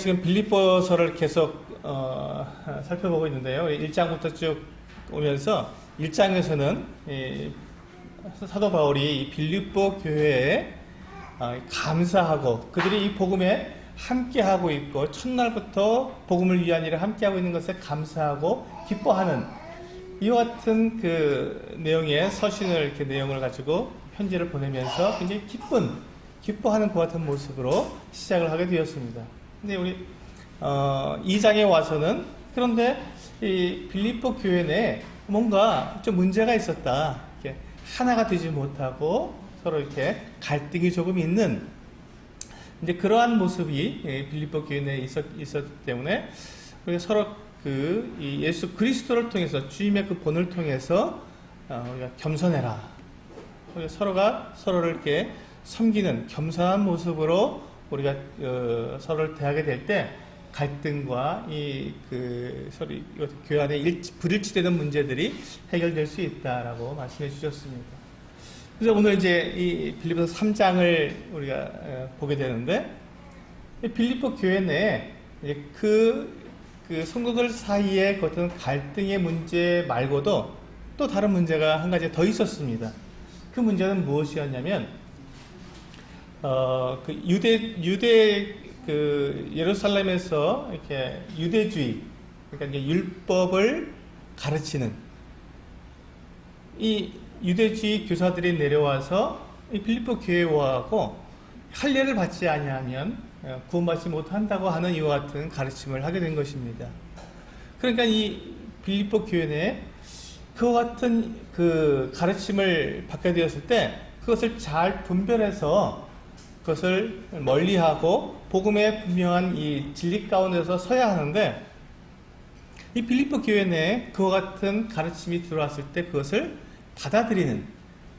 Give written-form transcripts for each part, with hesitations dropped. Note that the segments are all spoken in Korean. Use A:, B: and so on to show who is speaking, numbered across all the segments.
A: 지금 빌립보서를 계속 살펴보고 있는데요. 1장부터 쭉 오면서 1장에서는 사도 바울이 이 빌립보 교회에 감사하고 그들이 이 복음에 함께하고 있고 첫날부터 복음을 위한 일을 함께하고 있는 것에 감사하고 기뻐하는 이와 같은 그 내용의 서신을 이렇게 내용을 가지고 편지를 보내면서 굉장히 기뻐하는 그 같은 모습으로 시작을 하게 되었습니다. 근데 우리 2장에 와서는 그런데 이 빌립보 교회 내에 뭔가 좀 문제가 있었다. 이렇게 하나가 되지 못하고 서로 이렇게 갈등이 조금 있는 이제 그러한 모습이 빌립보 교회 내에 있었기 때문에 우리가 서로 그 예수 그리스도를 통해서 주님의 그 본을 통해서 우리가 겸손해라. 우리가 서로가 서로를 이렇게 섬기는 겸손한 모습으로 우리가 서로를 대하게 될 때 갈등과 서로 교회 안에 불일치되는 문제들이 해결될 수 있다라고 말씀해 주셨습니다. 그래서 오늘 이제 이 빌립보서 3장을 우리가 보게 되는데 빌립보 교회 내에 그 성도들 사이의 어떤 갈등의 문제 말고도 또 다른 문제가 한 가지 더 있었습니다. 그 문제는 무엇이었냐면 예루살렘에서 이렇게 유대주의, 그러니까 이제 율법을 가르치는 이 유대주의 교사들이 내려와서 이 빌립보 교회와하고 할례를 받지 아니하면 구원받지 못한다고 하는 이와 같은 가르침을 하게 된 것입니다. 그러니까 이 빌립보 교회 내에 그와 같은 그 가르침을 받게 되었을 때 그것을 잘 분별해서 그것을 멀리하고 복음의 분명한 이 진리 가운데서 서야 하는데 이 빌립보 교회 내에 그와 같은 가르침이 들어왔을 때 그것을 받아들이는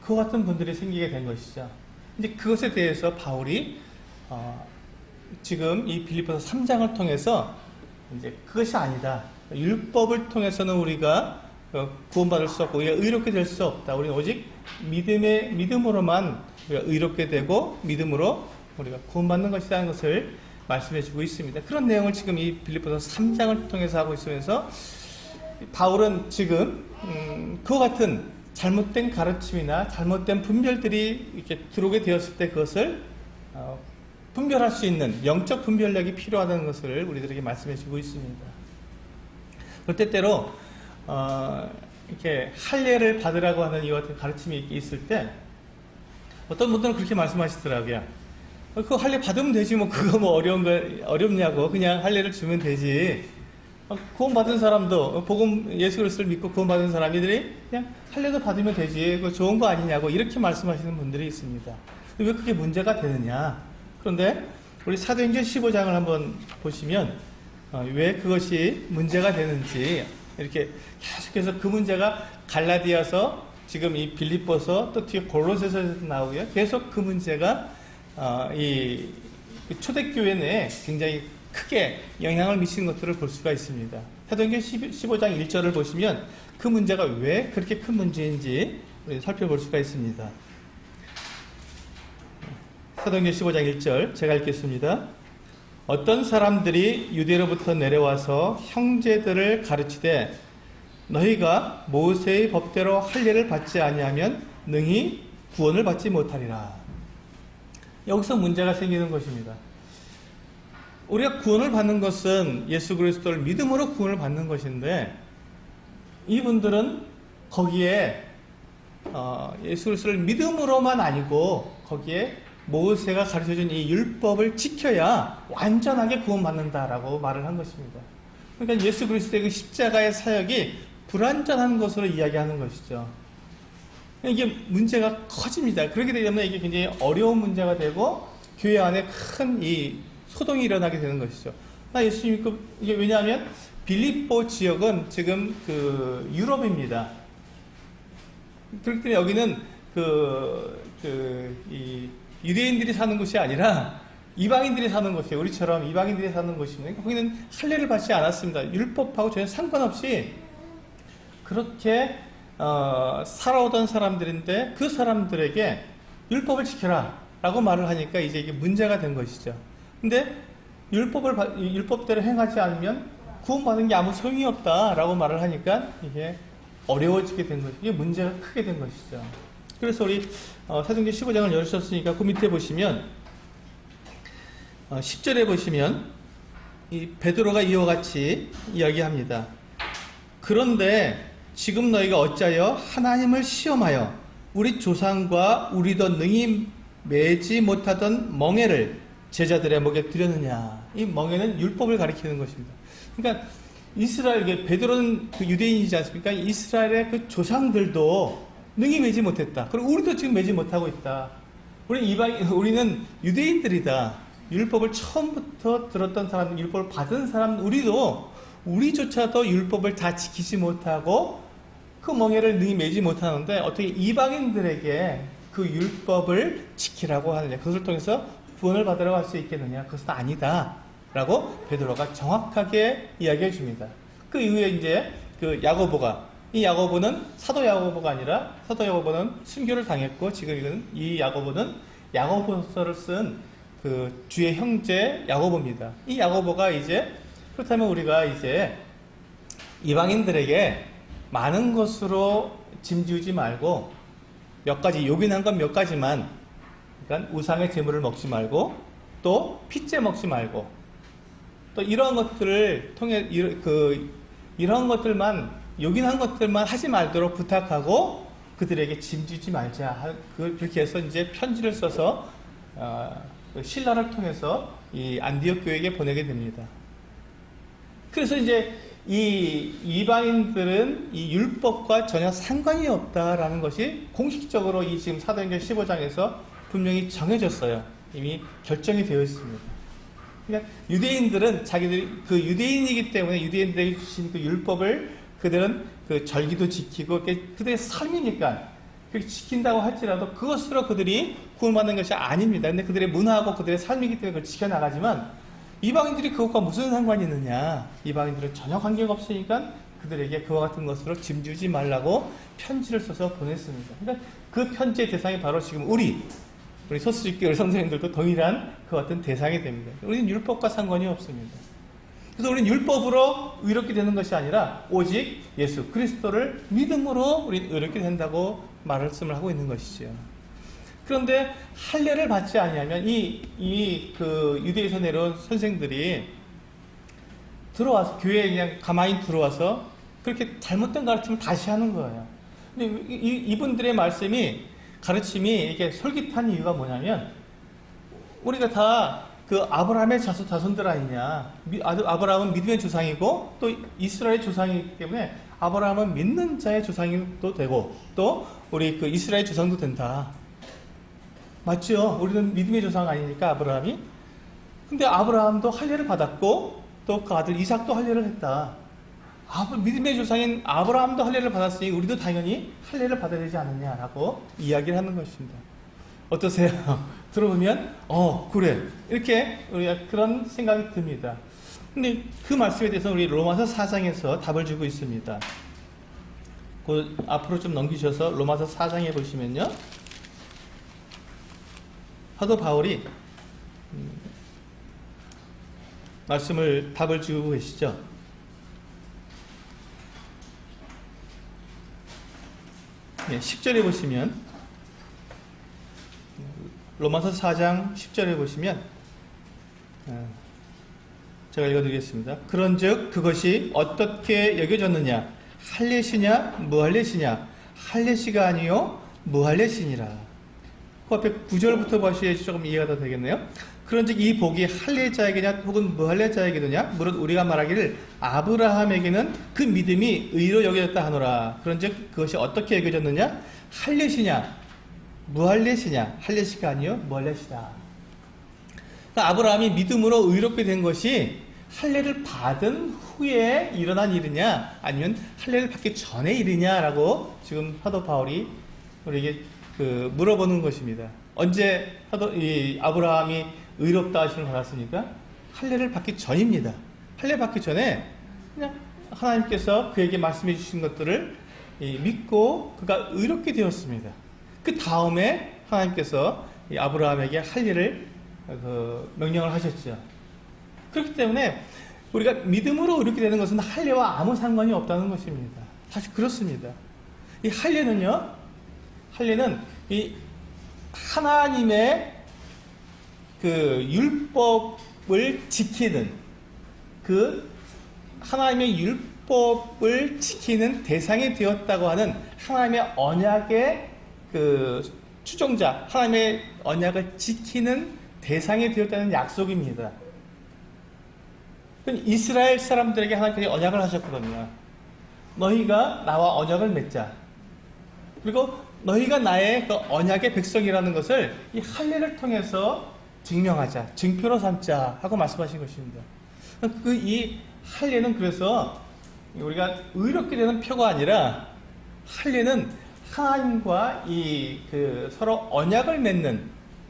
A: 그와 같은 분들이 생기게 된 것이죠. 이제 그것에 대해서 바울이 지금 이 빌립보서 3장을 통해서 이제 그것이 아니다. 율법을 통해서는 우리가 구원받을 수 없고 우리가 의롭게 될 수 없다. 우리는 오직 믿음으로만 우리가 의롭게 되고 믿음으로 우리가 구원받는 것이라는 것을 말씀해 주고 있습니다. 그런 내용을 지금 이 빌립보서 3장을 통해서 하고 있으면서 바울은 지금 그와 같은 잘못된 가르침이나 잘못된 분별들이 이렇게 들어오게 되었을 때 그것을 분별할 수 있는 영적 분별력이 필요하다는 것을 우리들에게 말씀해 주고 있습니다. 그럴 때때로 이렇게 할례를 받으라고 하는 이와 같은 가르침이 있을 때 어떤 분들은 그렇게 말씀하시더라고요. 그 할례 받으면 되지 뭐 그거 뭐 어렵냐고 그냥 할례를 주면 되지. 구원받은 사람도 복음 예수 그리스도를 믿고 구원받은 사람들이 그냥 할례도 받으면 되지 그거 좋은 거 아니냐고 이렇게 말씀하시는 분들이 있습니다. 왜 그게 문제가 되느냐? 그런데 우리 사도행전 15장을 한번 보시면 왜 그것이 문제가 되는지 이렇게 계속해서 그 문제가 갈라디아서 지금 이 빌립보서 또 뒤에 골로새서에서 나오고요. 계속 그 문제가 이 초대교회 내에 굉장히 크게 영향을 미치는 것들을 볼 수가 있습니다. 사도행전 15장 1절을 보시면 그 문제가 왜 그렇게 큰 문제인지 우리 살펴볼 수가 있습니다. 사도행전 15장 1절 제가 읽겠습니다. 어떤 사람들이 유대로부터 내려와서 형제들을 가르치되 너희가 모세의 법대로 할례를 받지 아니하면 능히 구원을 받지 못하리라. 여기서 문제가 생기는 것입니다. 우리가 구원을 받는 것은 예수 그리스도를 믿음으로 구원을 받는 것인데 이분들은 거기에 예수 그리스도를 믿음으로만 아니고 거기에 모세가 가르쳐준 이 율법을 지켜야 완전하게 구원받는다라고 말을 한 것입니다. 그러니까 예수 그리스도의 그 십자가의 사역이 불완전한 것으로 이야기하는 것이죠. 이게 문제가 커집니다. 그렇게 되면 이게 굉장히 어려운 문제가 되고 교회 안에 큰 이 소동이 일어나게 되는 것이죠. 나 예수 믿고 이게 왜냐하면 빌립보 지역은 지금 그 유럽입니다. 그렇기 때문에 여기는 이 유대인들이 사는 곳이 아니라 이방인들이 사는 곳이에요. 우리처럼 이방인들이 사는 곳입니다. 거기는 할례를 받지 않았습니다. 율법하고 전혀 상관없이 그렇게 살아오던 사람들인데 그 사람들에게 율법을 지켜라 라고 말을 하니까 이제 이게 문제가 된 것이죠. 근데 율법대로 행하지 않으면 구원받는 게 아무 소용이 없다라고 말을 하니까 이게 어려워지게 된 것이죠. 이게 문제가 크게 된 것이죠. 그래서 우리 사도행전 15장을 열으셨으니까 그 밑에 보시면 10절에 보시면 이 베드로가 이와 같이 이야기합니다. 그런데 지금 너희가 어찌하여 하나님을 시험하여 우리 조상과 우리도 능히 매지 못하던 멍에를 제자들의 목에 드렸느냐. 이 멍에는 율법을 가리키는 것입니다. 그러니까 이스라엘, 베드로는 그 유대인이지 않습니까? 이스라엘의 그 조상들도 능히 매지 못했다. 그리고 우리도 지금 매지 못하고 있다. 우리는 유대인들이다. 율법을 처음부터 들었던 사람, 율법을 받은 사람, 우리조차도 율법을 다 지키지 못하고 그 멍에를 능히 매지 못하는데 어떻게 이방인들에게 그 율법을 지키라고 하느냐. 그것을 통해서 구원을 받으러 갈 수 있겠느냐. 그것은 아니다. 라고 베드로가 정확하게 이야기해 줍니다. 그 이후에 이제 그 이 야고보는 사도 야고보가 아니라 사도 야고보는 순교를 당했고 지금 이 야고보는 야고보서를 쓴 그 주의 형제 야고보입니다. 이 야고보가 이제 그렇다면 우리가 이제 이방인들에게 많은 것으로 짐지우지 말고 몇 가지 요긴한 건 몇 가지만 그러니까 우상의 제물을 먹지 말고 또 핏째 먹지 말고 또 이러한 것들을 통해 이러한 것들만 요긴한 것들만 하지 말도록 부탁하고 그들에게 짐지지 말자. 그렇게 해서 이제 편지를 써서 신라를 통해서 이 안디옥 교회에게 보내게 됩니다. 그래서 이제 이 이방인들은 이 율법과 전혀 상관이 없다라는 것이 공식적으로 이 지금 사도행전 15장에서 분명히 정해졌어요. 이미 결정이 되어 있습니다. 그러니까 유대인들은 자기들이 그 유대인이기 때문에 유대인들에게 주신 그 율법을 그들은 그 절기도 지키고 그들의 삶이니까 그렇게 지킨다고 할지라도 그것으로 그들이 구원받는 것이 아닙니다. 근데 그들의 문화하고 그들의 삶이기 때문에 그걸 지켜나가지만 이방인들이 그것과 무슨 상관이 있느냐. 이방인들은 전혀 관계가 없으니까 그들에게 그와 같은 것으로 짐지우지 말라고 편지를 써서 보냈습니다. 그러니까 그 편지의 대상이 바로 지금 우리 소수집교회 선생님들도 동일한 그 같은 대상이 됩니다. 우리는 율법과 상관이 없습니다. 그래서 우리는 율법으로 의롭게 되는 것이 아니라 오직 예수 그리스도를 믿음으로 우리는 의롭게 된다고 말씀을 하고 있는 것이죠. 그런데 할례를 받지 아니하면 그 유대에서 내려온 선생들이 들어와서 교회에 그냥 가만히 들어와서 그렇게 잘못된 가르침을 다시 하는 거예요. 근데 이분들의 가르침이 이게 솔깃한 이유가 뭐냐면 우리가 다 그 아브라함의 자손들 아니냐. 아브라함은 믿음의 조상이고 또 이스라엘의 조상이기 때문에 아브라함은 믿는 자의 조상도 되고 또 우리 그 이스라엘 조상도 된다. 맞죠? 우리는 믿음의 조상 아니니까 아브라함이. 근데 아브라함도 할례를 받았고 또 그 아들 이삭도 할례를 했다. 믿음의 조상인 아브라함도 할례를 받았으니 우리도 당연히 할례를 받아야 되지 않느냐라고 이야기를 하는 것입니다. 어떠세요? 들어보면 그래 이렇게 우리가 그런 생각이 듭니다. 근데 그 말씀에 대해서 우리 로마서 4장에서 답을 주고 있습니다. 그 앞으로 좀 넘기셔서 로마서 4장에 보시면요, 사도 바울이 답을 주고 계시죠. 네, 10절에 보시면 로마서 4장 10절에 보시면 제가 읽어드리겠습니다. 그런즉 그것이 어떻게 여겨졌느냐? 할례시냐 무할례시냐? 할례시가 아니요 무할례시니라. 그 앞에 9절부터 보셔야지 조금 이해가 더 되겠네요. 그런즉 이 복이 할례자에게냐 혹은 무할례자에게느냐? 무릇 우리가 말하기를 아브라함에게는 그 믿음이 의로 여겨졌다 하노라. 그런즉 그것이 어떻게 여겨졌느냐? 할례시냐 무할례시냐? 할례시가 아니요 무할례시다. 그러니까 아브라함이 믿음으로 의롭게 된 것이 할례를 받은 후에 일어난 일이냐 아니면 할례를 받기 전의 일이냐라고 지금 사도 바울이 우리에게 물어보는 것입니다. 언제 아브라함이 의롭다 하심을 받았습니까? 할례를 받기 전입니다. 할례 받기 전에 그냥 하나님께서 그에게 말씀해 주신 것들을 믿고 그가 의롭게 되었습니다. 그 다음에 하나님께서 아브라함에게 할례를 명령을 하셨죠. 그렇기 때문에 우리가 믿음으로 이렇게 되는 것은 할례와 아무 상관이 없다는 것입니다. 사실 그렇습니다. 이 할례는 이 하나님의 그 율법을 지키는, 그 하나님의 율법을 지키는 대상이 되었다고 하는 하나님의 언약의 그 추종자, 하나님의 언약을 지키는 대상이 되었다는 약속입니다. 이스라엘 사람들에게 하나님께서 언약을 하셨거든요. 너희가 나와 언약을 맺자. 그리고 너희가 나의 그 언약의 백성이라는 것을 이 할례를 통해서 증명하자, 증표로 삼자 하고 말씀하신 것입니다. 이 할례는 그래서 우리가 의롭게 되는 표가 아니라, 할례는 하나님과 이 그 서로 언약을 맺는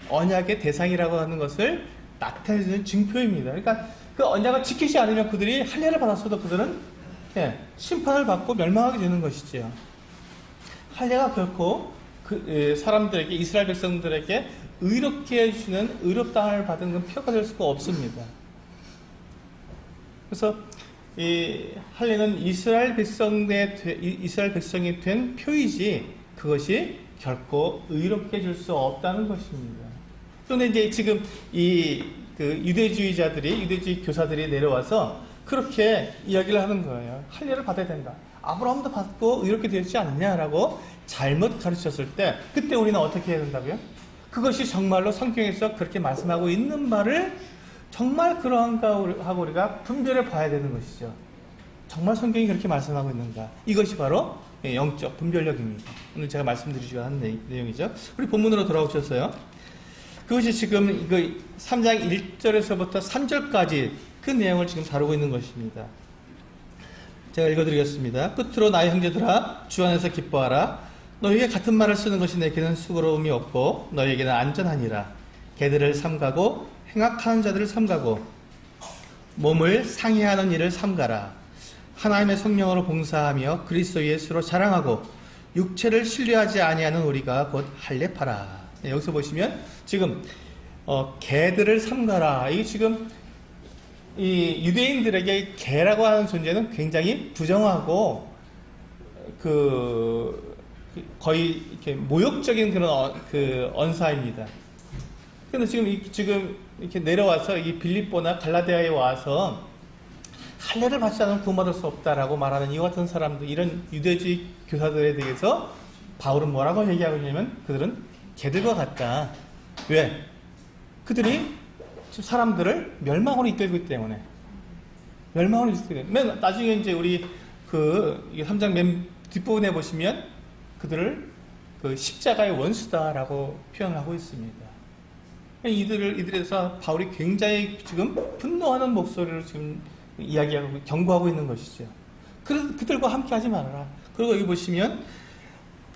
A: 언약의 대상이라고 하는 것을 나타내주는 증표입니다. 그러니까 그 언약을 지키지 않으면 그들이 할례를 받았어도 그들은 심판을 받고 멸망하게 되는 것이지요. 할례가 결코 그 사람들에게, 이스라엘 백성들에게 의롭게 해주시는 의롭다함을 받은 그 표가 될 수가 없습니다. 그래서 이 할례는 이스라엘 백성이 된 표이지 그것이 결코 의롭게 해줄 수 없다는 것입니다. 그런데 이제 지금 이 그 유대주의 교사들이 내려와서 그렇게 이야기를 하는 거예요. 할례를 받아야 된다. 아브라함도 받고 의롭게 되었지 않느냐라고 잘못 가르쳤을 때, 그때 우리는 어떻게 해야 된다고요? 그것이 정말로 성경에서 그렇게 말씀하고 있는 말을 정말 그러한가 하고 우리가 분별해 봐야 되는 것이죠. 정말 성경이 그렇게 말씀하고 있는가? 이것이 바로 영적 분별력입니다. 오늘 제가 말씀드리려고 하는 내용이죠. 우리 본문으로 돌아오셨어요. 그것이 지금 그 3장 1절에서부터 3절까지 그 내용을 지금 다루고 있는 것입니다. 제가 읽어드리겠습니다. 끝으로 나의 형제들아, 주 안에서 기뻐하라. 너희에게 같은 말을 쓰는 것이 내게는 수고로움이 없고 너희에게는 안전하니라. 개들을 삼가고 행악하는 자들을 삼가고 몸을 상해하는 일을 삼가라. 하나님의 성령으로 봉사하며 그리스도 예수로 자랑하고 육체를 신뢰하지 아니하는 우리가 곧 할례파라. 여기서 보시면 지금 개들을 삼가라. 이게 지금 이 유대인들에게 개라고 하는 존재는 굉장히 부정하고 그 거의 이렇게 모욕적인 그런 그 언사입니다. 그런데 지금 이렇게 내려와서 이 빌립보나 갈라디아에 와서 할례를 받지 않으면 구원받을 수 없다라고 말하는 이와 같은 사람들, 이런 유대주의 교사들에 대해서 바울은 뭐라고 얘기하고 있냐면 그들은 개들과 같다. 왜? 그들이 사람들을 멸망으로 이끌고 있기 때문에. 멸망으로 이끌고 있기 때문에. 나중에 이제 우리 그 3장 맨 뒷부분에 보시면 그들을 그 십자가의 원수다라고 표현하고 있습니다. 이들에서 바울이 굉장히 지금 분노하는 목소리로 지금 이야기하고 경고하고 있는 것이죠. 그래서 그들과 함께 하지 말아라. 그리고 여기 보시면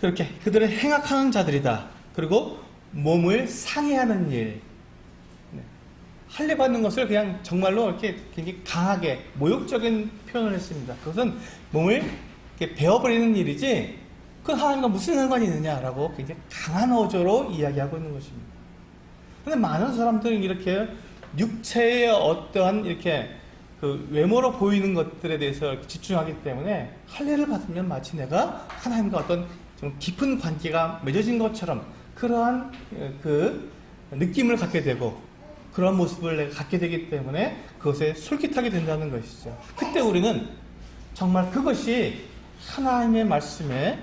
A: 그렇게 그들은 행악하는 자들이다. 그리고 몸을 상해하는 일. 할례 받는 것을 그냥 정말로 이렇게 굉장히 강하게 모욕적인 표현을 했습니다. 그것은 몸을 이렇게 베어버리는 일이지 그건 하나님과 무슨 상관이 있느냐라고 굉장히 강한 어조로 이야기하고 있는 것입니다. 그런데 많은 사람들은 이렇게 육체의 어떠한 이렇게 그 외모로 보이는 것들에 대해서 집중하기 때문에 할례를 받으면 마치 내가 하나님과 어떤 좀 깊은 관계가 맺어진 것처럼 그러한 그 느낌을 갖게 되고 그러한 모습을 내가 갖게 되기 때문에 그것에 솔깃하게 된다는 것이죠. 그때 우리는 정말 그것이 하나님의 말씀에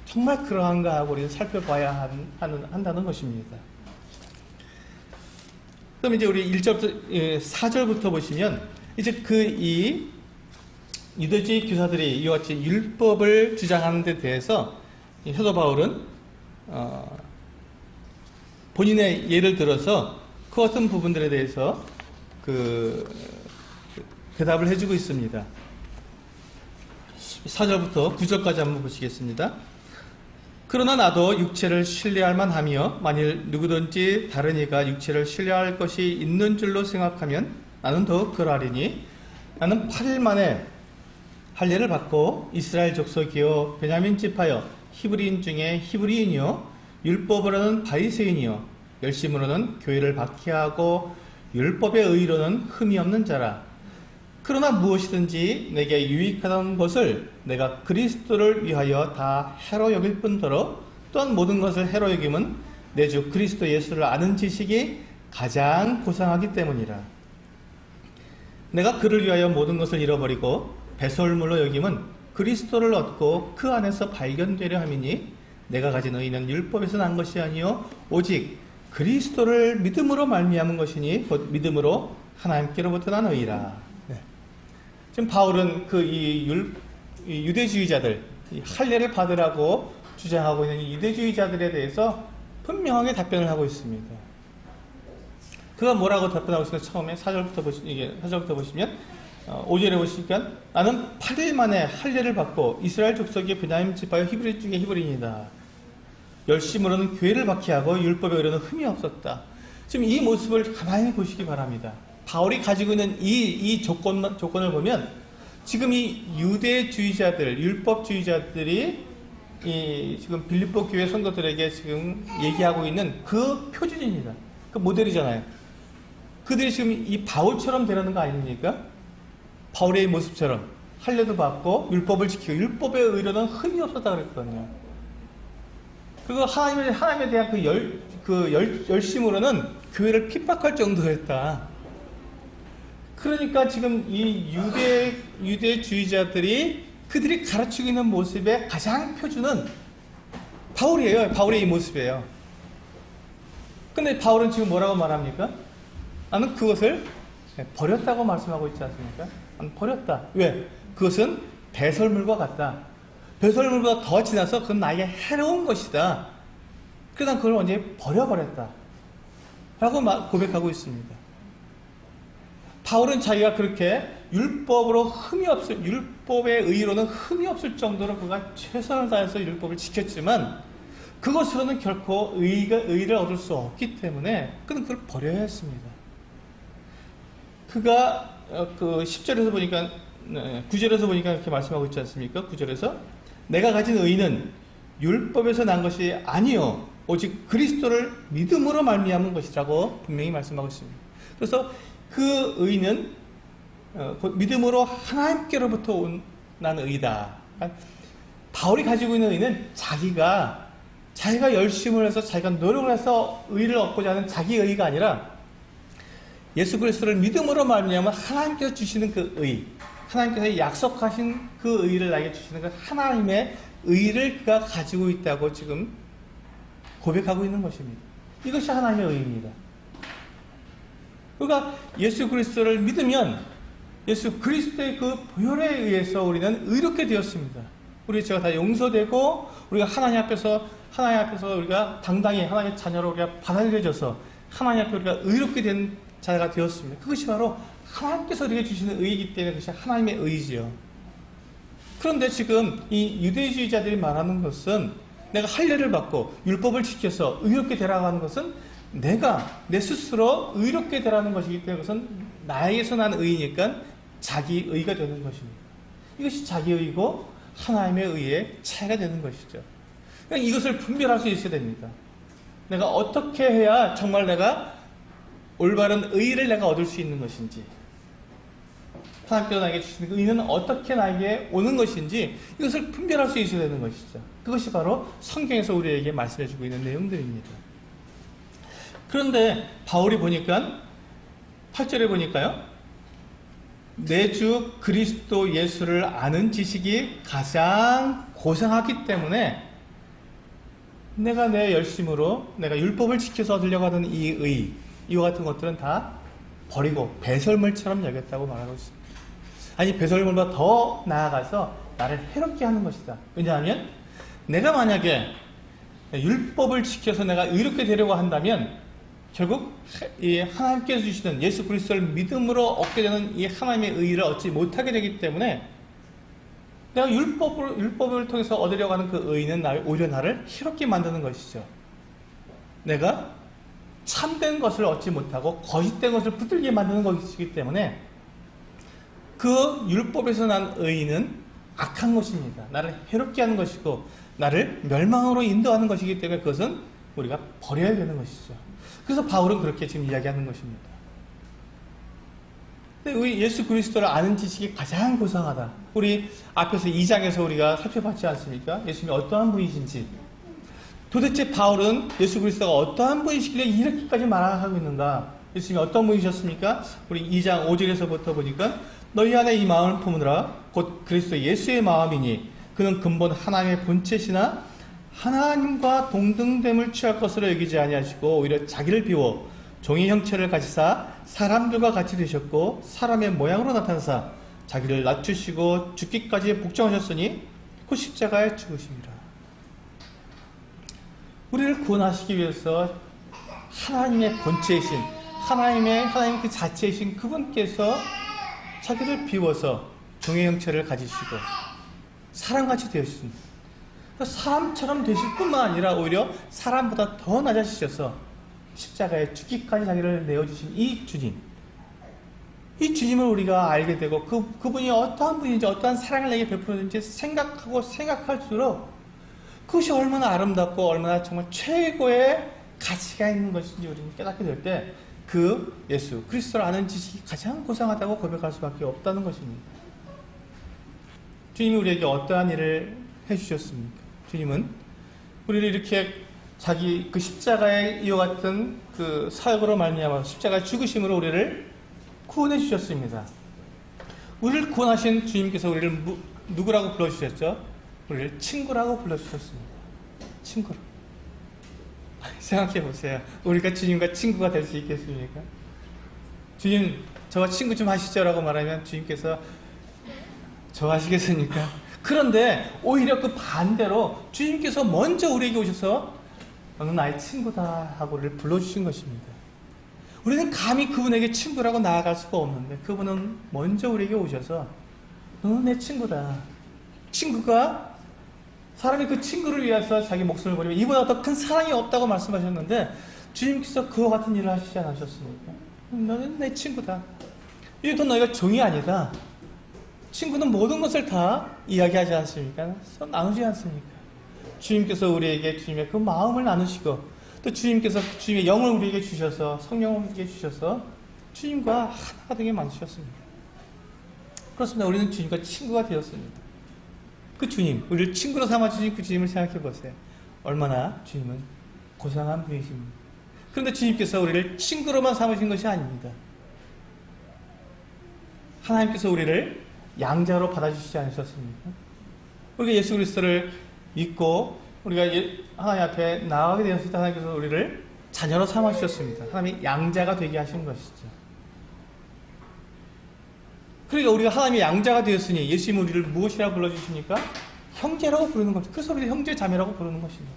A: 정말 그러한가 하고 우리는 살펴봐야 한다는 것입니다. 그럼 이제 우리 1절부터 4절부터 보시면 이제 이 유대주의 교사들이 이와 같이 율법을 주장하는 데 대해서 사도 바울은 본인의 예를 들어서 그 같은 부분들에 대해서 대답을 해주고 있습니다. 4절부터 9절까지 한번 보시겠습니다. 그러나 나도 육체를 신뢰할 만하며 만일 누구든지 다른 이가 육체를 신뢰할 것이 있는 줄로 생각하면 나는 더욱 그러하리니 나는 8일 만에 할례를 받고 이스라엘 족속이요 베냐민 지파요 히브리인 중에 히브리인이요 율법으로는 바리새인이요 열심으로는 교회를 박해하고 율법의 의로는 흠이 없는 자라. 그러나 무엇이든지 내게 유익하다는 것을 내가 그리스도를 위하여 다 해로 여길 뿐더러 또한 모든 것을 해로 여김은 내 주 그리스도 예수를 아는 지식이 가장 고상하기 때문이라. 내가 그를 위하여 모든 것을 잃어버리고 배설물로 여김은 그리스도를 얻고 그 안에서 발견되려 함이니 내가 가진 의는 율법에서 난 것이 아니요 오직 그리스도를 믿음으로 말미암은 것이니 곧 믿음으로 하나님께로부터 난 의라. 네. 지금 바울은 이 유대주의자들, 이 할례를 받으라고 주장하고 있는 이 유대주의자들에 대해서 분명하게 답변을 하고 있습니다. 그가 뭐라고 답변하고 있어요? 처음에 4절부터 보시면 5절에 보시니까 나는 8일 만에 할례를 받고 이스라엘 족속의 베냐민 지파의 히브리 중에 히브리인이다. 열심으로는 교회를 박해하고 율법에 의로는 흠이 없었다. 지금 이 모습을 가만히 보시기 바랍니다. 바울이 가지고 있는 이 조건을 보면 지금 이 유대주의자들, 율법주의자들이 지금 빌립보 교회 성도들에게 지금 얘기하고 있는 그 표준입니다. 그 모델이잖아요. 그들이 지금 이 바울처럼 되라는 거 아닙니까? 바울의 모습처럼 할례도 받고 율법을 지키고 율법의 의로는 흠이 없었다 그랬거든요. 그리고 하나님에 대한 열심으로는 교회를 핍박할 정도였다. 그러니까 지금 이 유대주의자들이 그들이 가르치고 있는 모습의 가장 표준은 바울이에요. 바울의 이 모습이에요. 근데 바울은 지금 뭐라고 말합니까? 나는 그것을 버렸다고 말씀하고 있지 않습니까? 나는 버렸다. 왜? 그것은 배설물과 같다. 배설물보다 더 지나서 그건 나에게 해로운 것이다. 그래서 난 그걸 완전히 버려버렸다. 라고 고백하고 있습니다. 바울은 자기가 그렇게 율법의 의로는 흠이 없을 정도로 그가 최선을 다해서 율법을 지켰지만 그것으로는 결코 의를 얻을 수 없기 때문에 그는 그걸 버려야 했습니다. 그가 그 10절에서 보니까 9절에서 보니까 이렇게 말씀하고 있지 않습니까? 9절에서 내가 가진 의는 율법에서 난 것이 아니요 오직 그리스도를 믿음으로 말미암은 것이라고 분명히 말씀하고 있습니다. 그래서 그 의는 믿음으로 하나님께로부터 난 의다. 바울이 가지고 있는 의는 자기가 열심을 해서 자기가 노력을 해서 의를 얻고자 하는 자기 의가 아니라 예수 그리스도를 믿음으로 말미암아 하나님께서 주시는 그 의, 하나님께서 약속하신 그 의를 나에게 주시는 그 하나님의 의를 그가 가지고 있다고 지금 고백하고 있는 것입니다. 이것이 하나님의 의입니다. 그러니까 예수 그리스도를 믿으면 예수 그리스도의 그 보혈에 의해서 우리는 의롭게 되었습니다. 우리 죄가 다 용서되고 우리가 하나님 앞에서 우리가 당당히 하나님의 자녀로 우리가 받아들여져서 하나님 앞에 우리가 의롭게 된 자가 되었습니다. 그것이 바로 하나님께서 우리에게 주시는 의이기 때문에 그것이 하나님의 의지요. 그런데 지금 이 유대주의자들이 말하는 것은 내가 할례를 받고 율법을 지켜서 의롭게 되라고 하는 것은 내가 내 스스로 의롭게 되라는 것이기 때문에 그것은 나에게서 난 의니까 자기 의가 되는 것입니다. 이것이 자기 의고 하나님의 의의 차이가 되는 것이죠. 그러니까 이것을 분별할 수 있어야 됩니다. 내가 어떻게 해야 정말 내가 올바른 의를 내가 얻을 수 있는 것인지, 하나님께서 나에게 주시는 그 의는 어떻게 나에게 오는 것인지 이것을 분별할 수 있어야 되는 것이죠. 그것이 바로 성경에서 우리에게 말씀해주고 있는 내용들입니다. 그런데 바울이 보니까 8절에 보니까요, 내 주 그리스도 예수를 아는 지식이 가장 고상하기 때문에 내가 내 열심으로 내가 율법을 지켜서 얻으려고 하는 이 의, 이와 같은 것들은 다 버리고 배설물처럼 여겼다고 말하고 있습니다. 아니, 배설물보다 더 나아가서 나를 해롭게 하는 것이다. 왜냐하면 내가 만약에 율법을 지켜서 내가 의롭게 되려고 한다면 결국 이 하나님께서 주시는 예수 그리스도를 믿음으로 얻게 되는 이 하나님의 의를 얻지 못하게 되기 때문에 내가 율법을 통해서 얻으려고 하는 그 의는 오히려 나를 해롭게 만드는 것이죠. 내가 참된 것을 얻지 못하고 거짓된 것을 붙들게 만드는 것이기 때문에 그 율법에서 난 의는 악한 것입니다. 나를 해롭게 하는 것이고 나를 멸망으로 인도하는 것이기 때문에 그것은 우리가 버려야 되는 것이죠. 그래서 바울은 그렇게 지금 이야기하는 것입니다. 근데 우리 예수 그리스도를 아는 지식이 가장 고상하다. 우리 앞에서 2장에서 우리가 살펴봤지 않습니까? 예수님이 어떠한 분이신지. 도대체 바울은 예수 그리스도가 어떠한 분이시길래 이렇게까지 말하고 있는가? 예수님이 어떤 분이셨습니까? 우리 2장 5절에서부터 보니까 너희 안에 이 마음을 품으라 곧 그리스도 예수의 마음이니 그는 근본 하나님의 본체시나 하나님과 동등됨을 취할 것으로 여기지 아니하시고 오히려 자기를 비워 종의 형체를 가지사 사람들과 같이 되셨고 사람의 모양으로 나타나사 자기를 낮추시고 죽기까지 복종하셨으니 그 십자가에 죽으심이라. 우리를 구원하시기 위해서 하나님의 본체이신 하나님 그 자체이신 그분께서 자기를 비워서 종의 형체를 가지시고 사람같이 되었습니다. 사람처럼 되실 뿐만 아니라 오히려 사람보다 더 낮아지셔서 십자가에 죽기까지 자기를 내어주신 이 주님을 우리가 알게 되고 그분이 어떠한 분인지 어떠한 사랑을 내게 베풀었는지 생각할수록 그것이 얼마나 아름답고 얼마나 정말 최고의 가치가 있는 것인지 우리는 깨닫게 될 때 그 예수 그리스도를 아는 지식이 가장 고상하다고 고백할 수밖에 없다는 것입니다. 주님이 우리에게 어떠한 일을 해주셨습니까? 주님은 우리를 이렇게 자기 그 십자가의 이와 같은 그 사역으로 말미암아 십자가의 죽으심으로 우리를 구원해 주셨습니다. 우리를 구원하신 주님께서 우리를 누구라고 불러주셨죠? 우리를 친구라고 불러주셨습니다. 친구로. 생각해 보세요. 우리가 주님과 친구가 될 수 있겠습니까? 주님, 저와 친구 좀 하시죠 라고 말하면 주님께서 저 하시겠습니까? 그런데 오히려 그 반대로 주님께서 먼저 우리에게 오셔서 너는 나의 친구다 하고 우리를 불러주신 것입니다. 우리는 감히 그분에게 친구라고 나아갈 수가 없는데 그분은 먼저 우리에게 오셔서 너는 내 친구다. 친구가 사람이 그 친구를 위해서 자기 목숨을 버리면 이보다 더 큰 사랑이 없다고 말씀하셨는데 주님께서 그와 같은 일을 하시지 않으셨습니까? 너는 내 친구다. 이게 너희가 종이 아니다. 친구는 모든 것을 다 이야기하지 않습니까? 나누지 않습니까? 주님께서 우리에게 주님의 그 마음을 나누시고 또 주님께서 주님의 영을 우리에게 주셔서 성령을 우리에게 주셔서 주님과 하나가 되게 만드셨습니다. 그렇습니다. 우리는 주님과 친구가 되었습니다. 그 주님, 우리를 친구로 삼아주신 그 주님을 생각해 보세요. 얼마나 주님은 고상한 분이십니다. 그런데 주님께서 우리를 친구로만 삼으신 것이 아닙니다. 하나님께서 우리를 양자로 받아주시지 않으셨습니까? 우리가 예수 그리스도를 믿고 우리가 하나님 앞에 나아가게 되었을 때 하나님께서 우리를 자녀로 삼아주셨습니다. 하나님이 양자가 되게 하신 것이죠. 그러니까 우리가 하나님의 양자가 되었으니 예수님 우리를 무엇이라고 불러주십니까? 형제라고 부르는 겁니다. 그래서 우리를 형제 자매라고 부르는 것입니다.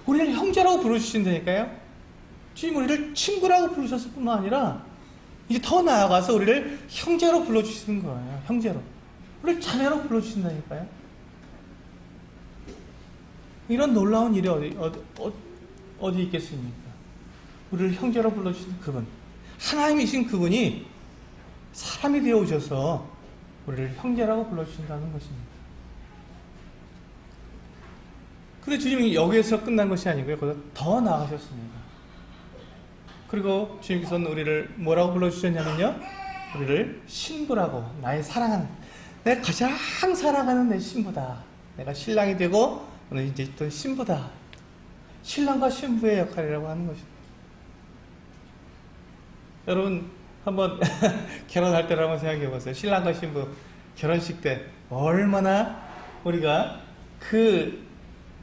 A: 우리를 형제라고 부르주신다니까요. 주님 우리를 친구라고 부르셨을 뿐만 아니라 이제 더 나아가서 우리를 형제로 불러주시는 거예요. 형제로. 우리를 자매로 불러주신다니까요. 이런 놀라운 일이 어디 있겠습니까? 우리를 형제로 불러주시는 그분. 하나님이신 그분이 사람이 되어 오셔서 우리를 형제라고 불러주신다는 것입니다. 그런데 주님이 여기에서 끝난 것이 아니고요. 거기서 더 나아가셨습니다. 그리고 주님께서는 우리를 뭐라고 불러주셨냐면요. 우리를 신부라고, 나의 사랑하는, 내가 가장 사랑하는 내 신부다. 내가 신랑이 되고 너는 이제 또 신부다. 신랑과 신부의 역할이라고 하는 것입니다. 여러분 한번 결혼할 때를 한번 생각해 보세요. 신랑과 신부 결혼식 때 얼마나 우리가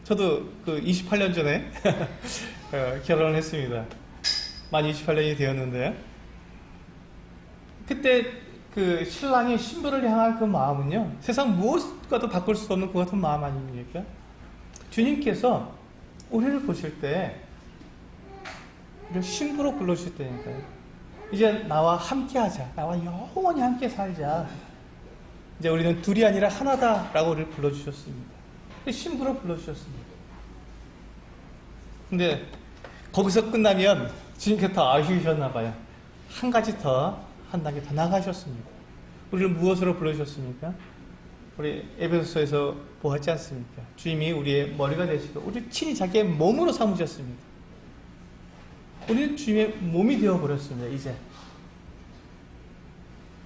A: 저도 28년 전에 결혼을 했습니다. 만 28년이 되었는데 그때 그 신랑이 신부를 향한 그 마음은요, 세상 무엇과도 바꿀 수 없는 그 같은 마음 아닙니까? 주님께서 우리를 보실 때 우리를 신부로 불러주실 때니까요. 이제 나와 함께 하자. 나와 영원히 함께 살자. 이제 우리는 둘이 아니라 하나다 라고 우리를 불러주셨습니다. 신부로 불러주셨습니다. 근데 거기서 끝나면 주님께서 더 아쉬우셨나 봐요. 한 가지 더, 한 단계 더 나가셨습니다. 우리를 무엇으로 불러주셨습니까? 우리 에베소서에서 보았지 않습니까? 주님이 우리의 머리가 되시고 우리 친히 자기의 몸으로 삼으셨습니다. 우리는 주님의 몸이 되어버렸습니다. 이제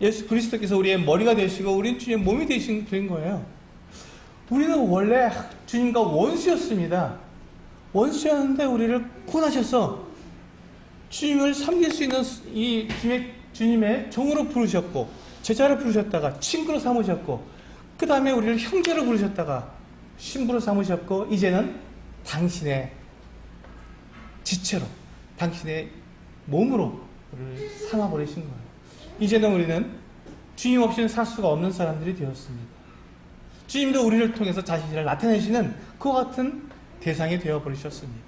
A: 예수 그리스도께서 우리의 머리가 되시고 우리는 주님의 몸이 되신 그런 거예요. 우리는 원래 주님과 원수였습니다. 원수였는데 우리를 구원하셔서 주님을 섬길 수 있는 이 주님의 종으로 부르셨고, 제자로 부르셨다가 친구로 삼으셨고, 그 다음에 우리를 형제로 부르셨다가 신부로 삼으셨고, 이제는 당신의 지체로, 당신의 몸으로 우리를 삼아버리신 거예요. 이제는 우리는 주님 없이는 살 수가 없는 사람들이 되었습니다. 주님도 우리를 통해서 자신을 나타내시는 그와 같은 대상이 되어버리셨습니다.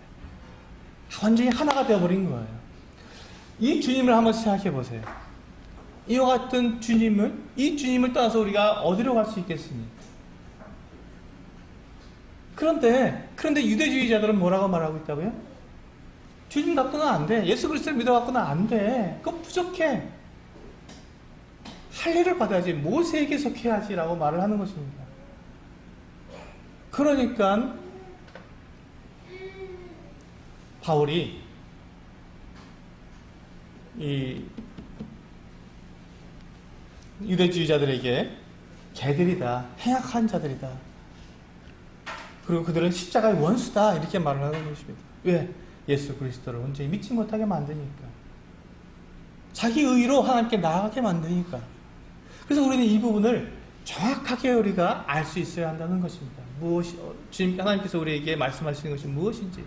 A: 완전히 하나가 되어버린 거예요. 이 주님을 한번 생각해 보세요. 이와 같은 이 주님을 떠나서 우리가 어디로 갈 수 있겠습니까? 그런데 유대주의자들은 뭐라고 말하고 있다고요? 주님 갖고는 안 돼. 예수 그리스도를 믿어 갖고는 안 돼. 그건 부족해. 할례를 받아야지. 모세에게 속해야지 라고 말을 하는 것입니다. 그러니까 바울이 이 유대주의자들에게 개들이다, 행악한 자들이다, 그리고 그들은 십자가의 원수다 이렇게 말을 하는 것입니다. 왜? 예수 그리스도를 온전히 믿지 못하게 만드니까, 자기 의로 하나님께 나아가게 만드니까. 그래서 우리는 이 부분을 정확하게 우리가 알 수 있어야 한다는 것입니다. 주님 하나님께서 우리에게 말씀하시는 것이 무엇인지.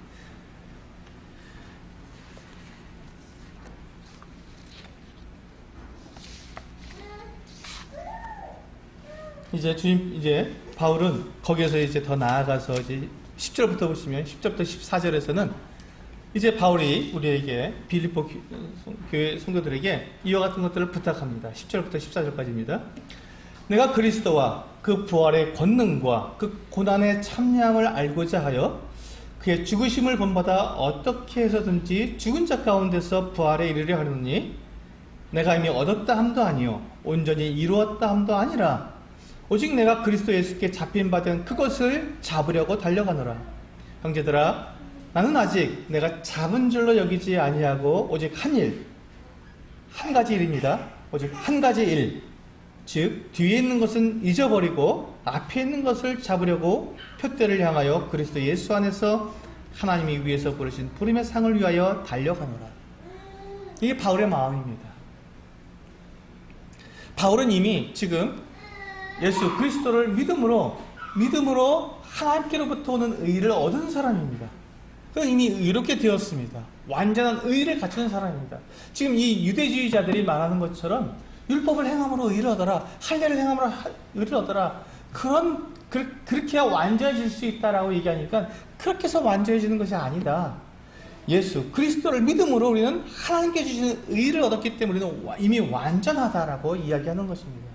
A: 이제 바울은 거기에서 이제 더 나아가서 이제 10절부터 보시면 10절부터 14절에서는 이제 바울이 우리에게 빌립보 교회 성도들에게 이와 같은 것들을 부탁합니다. 10절부터 14절까지입니다. 내가 그리스도와 그 부활의 권능과 그 고난의 참여함을 알고자 하여 그의 죽으심을 본받아 어떻게 해서든지 죽은 자 가운데서 부활에 이르려 하느니 내가 이미 얻었다 함도 아니요 온전히 이루었다 함도 아니라 오직 내가 그리스도 예수께 잡힌 바 된 그것을 잡으려고 달려가노라. 형제들아, 나는 아직 내가 잡은 줄로 여기지 아니하고 오직 한 가지 일입니다. 오직 한 가지 일, 즉 뒤에 있는 것은 잊어버리고 앞에 있는 것을 잡으려고 표대를 향하여 그리스도 예수 안에서 하나님이 위에서 부르신 부름의 상을 위하여 달려가노라. 이게 바울의 마음입니다. 바울은 이미 지금 예수 그리스도를 믿음으로 하나님께로부터 오는 의를 얻은 사람입니다. 그건 이미 의롭게 되었습니다. 완전한 의를 갖춘 사람입니다. 지금 이 유대주의자들이 말하는 것처럼 율법을 행함으로 의를 얻어라, 할례를 행함으로 의를 얻어라, 그렇게 해야 완전해질 수 있다라고 얘기하니까 그렇게 해서 완전해지는 것이 아니다. 예수 그리스도를 믿음으로 우리는 하나님께 주시는 의를 얻었기 때문에 우리는 이미 완전하다라고 이야기하는 것입니다.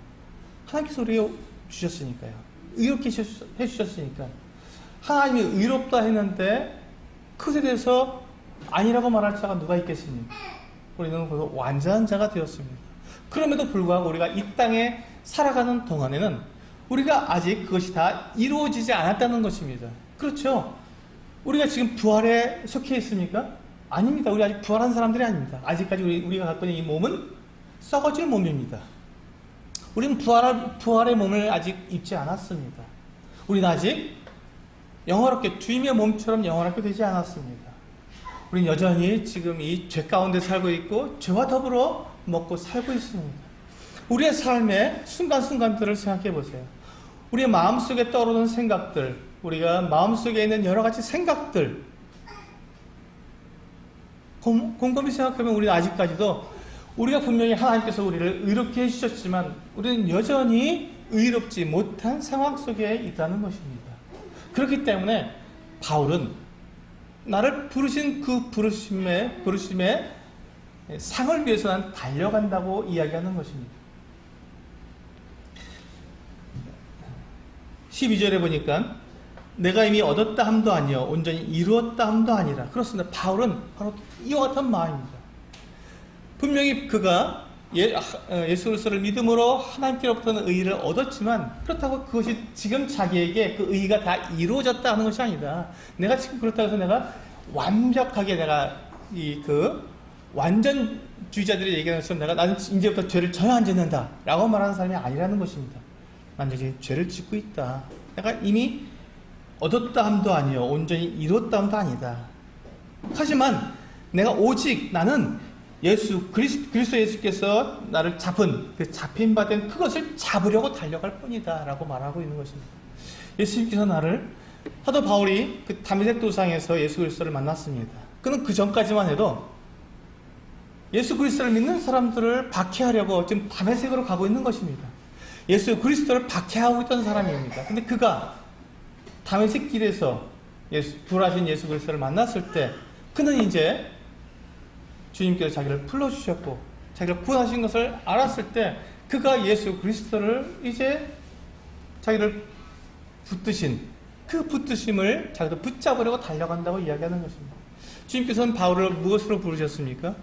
A: 하나님께서 우리에게 주셨으니까요. 의롭게 해주셨으니까. 하나님이 의롭다 했는데 그것에 대해서 아니라고 말할 자가 누가 있겠습니까? 우리는 완전한 자가 되었습니다. 그럼에도 불구하고 우리가 이 땅에 살아가는 동안에는 우리가 아직 그것이 다 이루어지지 않았다는 것입니다. 그렇죠? 우리가 지금 부활에 속해 있습니까? 아닙니다. 우리 아직 부활한 사람들이 아닙니다. 아직까지 우리가 갖고 있는 이 몸은 썩어질 몸입니다. 우리는 부활의 몸을 아직 입지 않았습니다. 우리는 아직 영원롭게 주님의 몸처럼 영원하게 되지 않았습니다. 우리는 여전히 지금 이 죄 가운데 살고 있고 죄와 더불어 먹고 살고 있습니다. 우리의 삶의 순간순간들을 생각해 보세요. 우리의 마음속에 떠오르는 생각들, 우리가 마음속에 있는 여러 가지 생각들, 곰곰이 생각하면 우리는 아직까지도 우리가 분명히 하나님께서 우리를 의롭게 해주셨지만 우리는 여전히 의롭지 못한 상황 속에 있다는 것입니다. 그렇기 때문에 바울은 나를 부르신 그 부르심의 상을 위해서 난 달려간다고 이야기하는 것입니다. 12절에 보니까 내가 이미 얻었다 함도 아니요 온전히 이루었다 함도 아니라. 그렇습니다. 바울은 바로 이와 같은 마음입니다. 분명히 그가 예수 그리스도를 믿음으로 하나님께로부터는 의를 얻었지만 그렇다고 그것이 지금 자기에게 그 의가 다 이루어졌다 하는 것이 아니다. 내가 지금 그렇다고 해서 내가 완벽하게 내가 완전 주의자들이 얘기하는 것처럼 나는 이제부터 죄를 전혀 안 짓는다 라고 말하는 사람이 아니라는 것입니다. 난 이제 죄를 짓고 있다. 내가 이미 얻었다 함도 아니요 온전히 이뤘다 함도 아니다. 하지만 내가 오직 나는 그리스도 예수께서 나를 잡은 그 잡힌 바 된 그것을 잡으려고 달려갈 뿐이다 라고 말하고 있는 것입니다. 예수님께서 나를 사도 바울이 그 다메섹 도상에서 예수 그리스도를 만났습니다. 그는 그 전까지만 해도 예수 그리스도를 믿는 사람들을 박해하려고 지금 다메섹으로 가고 있는 것입니다. 예수 그리스도를 박해하고 있던 사람입니다. 근데 그가 다메섹 길에서 부활하신 예수 그리스도를 만났을 때 그는 이제 주님께서 자기를 불러주셨고 자기를 구원하신 것을 알았을 때 그가 예수 그리스도를 이제 자기를 붙드신 그 붙드심을 자기도 붙잡으려고 달려간다고 이야기하는 것입니다. 주님께서는 바울을 무엇으로 부르셨습니까?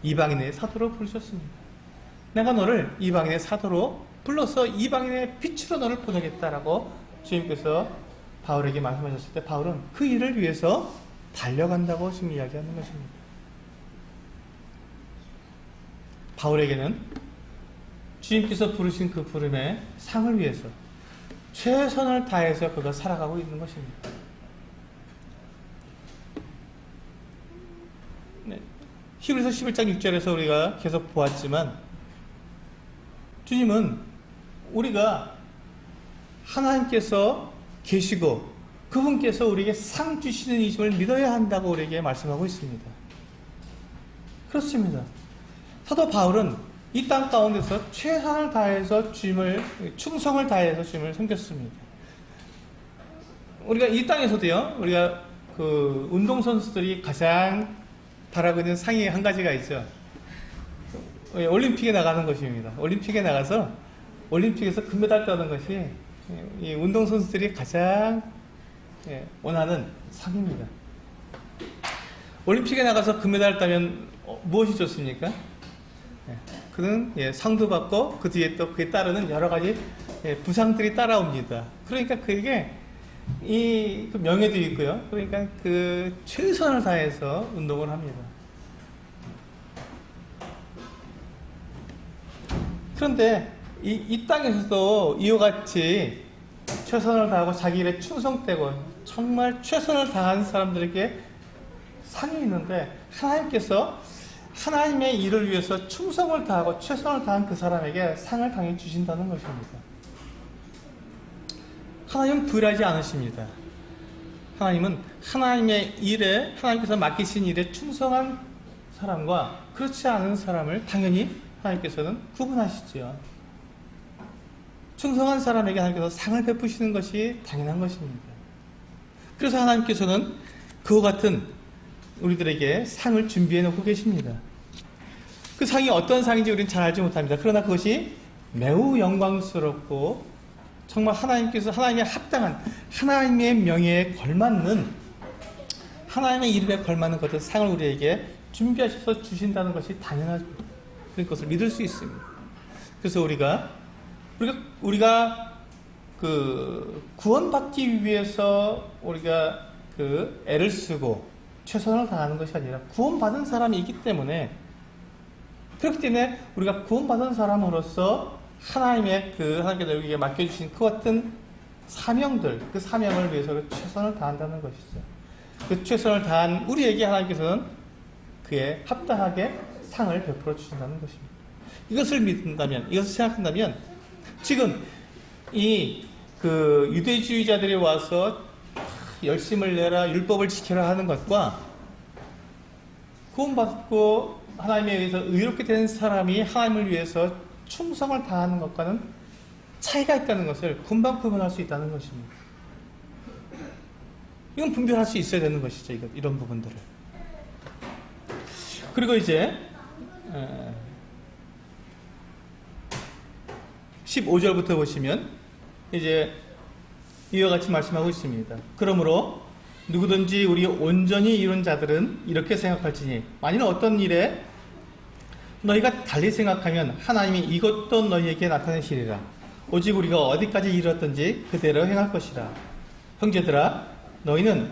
A: 이방인의 사도로 부르셨습니다. 내가 너를 이방인의 사도로 불러서 이방인의 빛으로 너를 보내겠다라고 주님께서 바울에게 말씀하셨을 때 바울은 그 일을 위해서 달려간다고 지금 이야기하는 것입니다. 바울에게는 주님께서 부르신 그 부름의 상을 위해서 최선을 다해서 그가 살아가고 있는 것입니다. 네. 히브리서 11장 6절에서 우리가 계속 보았지만 주님은 우리가 하나님께서 계시고 그분께서 우리에게 상 주시는 이심을 믿어야 한다고 우리에게 말씀하고 있습니다. 그렇습니다. 사도 바울은 이 땅 가운데서 최선을 다해서 충성을 다해서 주님을 섬겼습니다. 우리가 이 땅에서도요, 우리가 그 운동선수들이 가장 바라고 있는 상이 한 가지가 있죠. 올림픽에 나가는 것입니다. 올림픽에 나가서 올림픽에서 금메달 따는 것이 이 운동선수들이 가장 원하는 상입니다. 올림픽에 나가서 금메달 따면 무엇이 좋습니까? 그는 상도 받고 그 뒤에 또 그에 따르는 여러 가지 부상들이 따라옵니다. 그러니까 그게 그 명예도 있고요. 그러니까 그 최선을 다해서 운동을 합니다. 그런데 이 땅에서도 이와 같이 최선을 다하고 자기 일에 충성되고 정말 최선을 다한 사람들에게 상이 있는데 하나님께서 하나님의 일을 위해서 충성을 다하고 최선을 다한 그 사람에게 상을 당연히 주신다는 것입니다. 하나님은 부일하지 않으십니다. 하나님은 하나님의 일에 하나님께서 맡기신 일에 충성한 사람과 그렇지 않은 사람을 당연히 하나님께서는 구분하시지요. 충성한 사람에게 하나님께서 상을 베푸시는 것이 당연한 것입니다. 그래서 하나님께서는 그와 같은 우리들에게 상을 준비해 놓고 계십니다. 그 상이 어떤 상인지 우리는 잘 알지 못합니다. 그러나 그것이 매우 영광스럽고 정말 하나님께서 하나님의 합당한 하나님의 명예에 걸맞는 하나님의 이름에 걸맞는 것들 상을 우리에게 준비하셔서 주신다는 것이 당연한 것을 믿을 수 있습니다. 그래서 우리가 그 구원받기 위해서 우리가 그 애를 쓰고 최선을 다하는 것이 아니라 구원받은 사람이 있기 때문에 그렇기 때문에 우리가 구원받은 사람으로서 하나님께서 우리에게 맡겨주신 그 같은 사명들, 그 사명을 위해서 최선을 다한다는 것이죠. 그 최선을 다한 우리에게 하나님께서는 그에 합당하게 상을 베풀어 주신다는 것입니다. 이것을 믿는다면, 이것을 생각한다면, 지금 그 유대주의자들이 와서 열심을 내라, 율법을 지켜라 하는 것과 구원받고 하나님에 의해서 의롭게 된 사람이 하나님을 위해서 충성을 다하는 것과는 차이가 있다는 것을 금방 구분할 수 있다는 것입니다. 이건 분별할 수 있어야 되는 것이죠. 이런 부분들을. 그리고 이제 15절부터 보시면 이제 이와 같이 말씀하고 있습니다. 그러므로 누구든지 우리 온전히 이룬 자들은 이렇게 생각할지니 만일 어떤 일에 너희가 달리 생각하면 하나님이 이것도 너희에게 나타내시리라. 오직 우리가 어디까지 이르렀든지 그대로 행할 것이라. 형제들아 너희는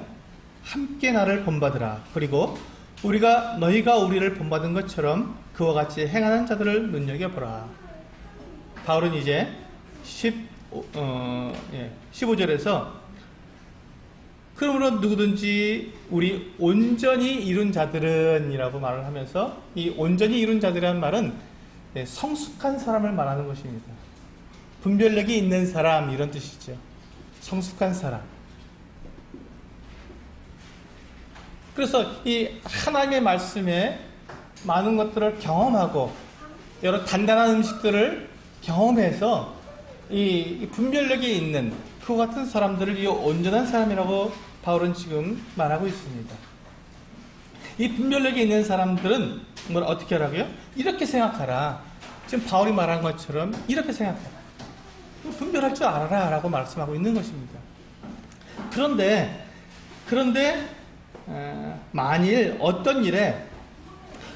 A: 함께 나를 본받으라. 그리고 너희가 우리를 본받은 것처럼 그와 같이 행하는 자들을 눈여겨보라. 바울은 이제 15절에서 그러므로 누구든지 우리 온전히 이룬 자들은 이라고 말을 하면서, 이 온전히 이룬 자들이라는 말은 성숙한 사람을 말하는 것입니다. 분별력이 있는 사람, 이런 뜻이죠. 성숙한 사람. 그래서 이 하나님의 말씀에 많은 것들을 경험하고 여러 단단한 음식들을 경험해서 이 분별력이 있는 그 같은 사람들을 이 온전한 사람이라고 바울은 지금 말하고 있습니다. 이 분별력이 있는 사람들은 뭘 어떻게 하라고요? 이렇게 생각하라. 지금 바울이 말한 것처럼 이렇게 생각하라. 분별할 줄 알아라 라고 말씀하고 있는 것입니다. 그런데 만일 어떤 일에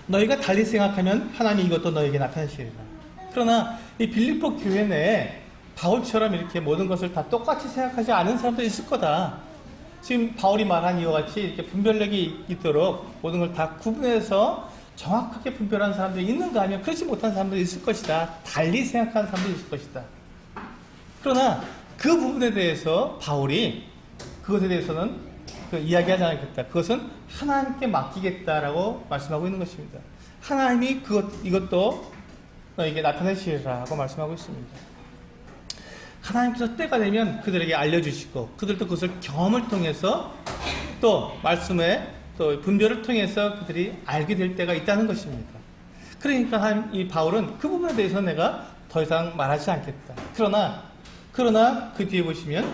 A: 너희가 달리 생각하면 하나님이 이것도 너에게 나타내시리라. 그러나 이 빌립보 교회 내에 바울처럼 이렇게 모든 것을 다 똑같이 생각하지 않은 사람도 있을 거다. 지금 바울이 말한 이와 같이 이렇게 분별력이 있도록 모든 걸 다 구분해서 정확하게 분별하는 사람들이 있는가 하면 그렇지 못한 사람들이 있을 것이다. 달리 생각하는 사람들이 있을 것이다. 그러나 그 부분에 대해서 바울이 그것에 대해서는 이야기하지 않겠다. 그것은 하나님께 맡기겠다라고 말씀하고 있는 것입니다. 하나님이 이것도 너에게 나타내시리라고 말씀하고 있습니다. 하나님께서 때가 되면 그들에게 알려주시고 그들도 그것을 경험을 통해서 또 말씀에 또 분별을 통해서 그들이 알게 될 때가 있다는 것입니다. 그러니까 이 바울은 그 부분에 대해서 내가 더 이상 말하지 않겠다. 그러나 그 뒤에 보시면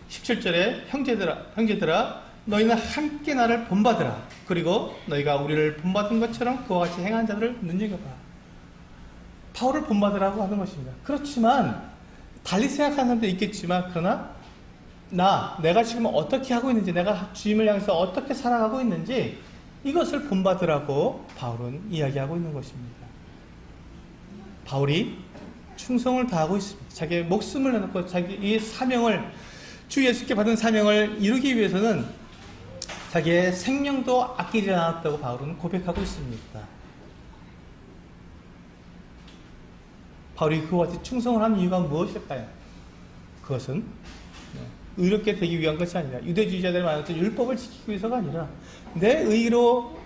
A: 17절에 형제들아 너희는 함께 나를 본받으라. 그리고 너희가 우리를 본받은 것처럼 그와 같이 행한 자들을 눈여겨봐. 바울을 본받으라고 하는 것입니다. 그렇지만 달리 생각하는 사람도 있겠지만 그러나 내가 지금 어떻게 하고 있는지, 내가 주님을 향해서 어떻게 살아가고 있는지 이것을 본받으라고 바울은 이야기하고 있는 것입니다. 바울이 충성을 다하고 있습니다. 자기의 목숨을 내놓고 자기의 사명을, 주 예수께 받은 사명을 이루기 위해서는 자기의 생명도 아끼지 않았다고 바울은 고백하고 있습니다. 바울이 그와 같이 충성을 하는 이유가 무엇일까요? 그것은 의롭게 되기 위한 것이 아니라, 유대주의자들이 말하는 율법을 지키기 위해서가 아니라, 내 의로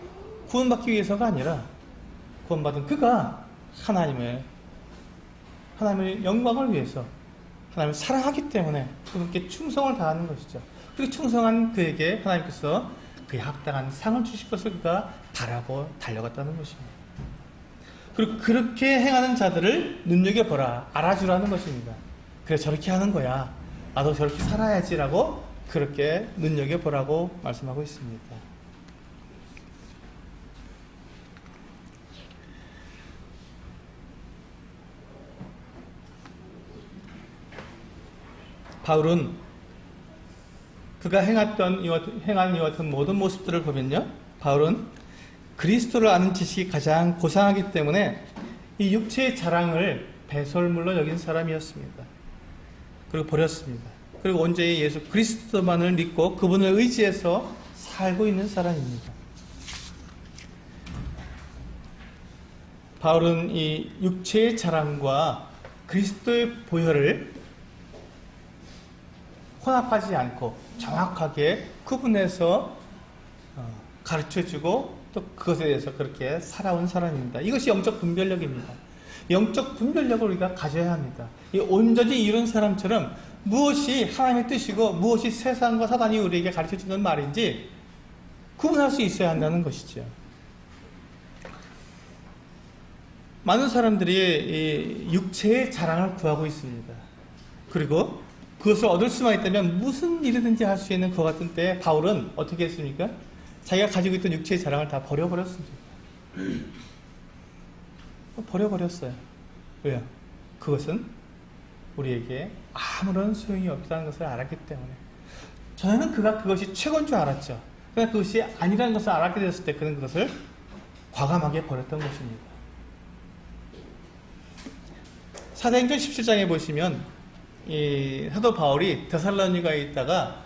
A: 구원받기 위해서가 아니라, 구원받은 그가 하나님의 영광을 위해서 하나님을 사랑하기 때문에 그분께 충성을 다하는 것이죠. 그리고 충성한 그에게 하나님께서 그에 합당한 상을 주실 것을 그가 바라고 달려갔다는 것입니다. 그리고 그렇게 행하는 자들을 눈여겨보라, 알아주라는 것입니다. 그래, 저렇게 하는 거야, 나도 저렇게 살아야지라고 그렇게 눈여겨보라고 말씀하고 있습니다. 바울은 그가 행한 이와 같은 모든 모습들을 보면요, 바울은 그리스도를 아는 지식이 가장 고상하기 때문에 이 육체의 자랑을 배설물로 여긴 사람이었습니다. 그리고 버렸습니다. 그리고 온전히 예수 그리스도만을 믿고 그분을 의지해서 살고 있는 사람입니다. 바울은 이 육체의 자랑과 그리스도의 보혈을 혼합하지 않고 정확하게 구분해서 가르쳐주고 또 그것에 대해서 그렇게 살아온 사람입니다. 이것이 영적 분별력입니다. 영적 분별력을 우리가 가져야 합니다. 이 온전히 이룬 사람처럼 무엇이 하나님의 뜻이고 무엇이 세상과 사단이 우리에게 가르쳐주는 말인지 구분할 수 있어야 한다는 것이죠. 많은 사람들이 이 육체의 자랑을 구하고 있습니다. 그리고 그것을 얻을 수만 있다면 무슨 일이든지 할 수 있는 것 같은 때에 바울은 어떻게 했습니까? 자기가 가지고 있던 육체의 자랑을 다 버려버렸습니다. 버려버렸어요. 왜요? 그것은 우리에게 아무런 소용이 없다는 것을 알았기 때문에. 전에는 그것이 최고인 줄 알았죠. 그러나 그것이 아니라는 것을 알게 되었을 때 그는 그것을 과감하게 버렸던 것입니다. 사도행전 17장에 보시면 이 사도 바울이 데살로니가에 있다가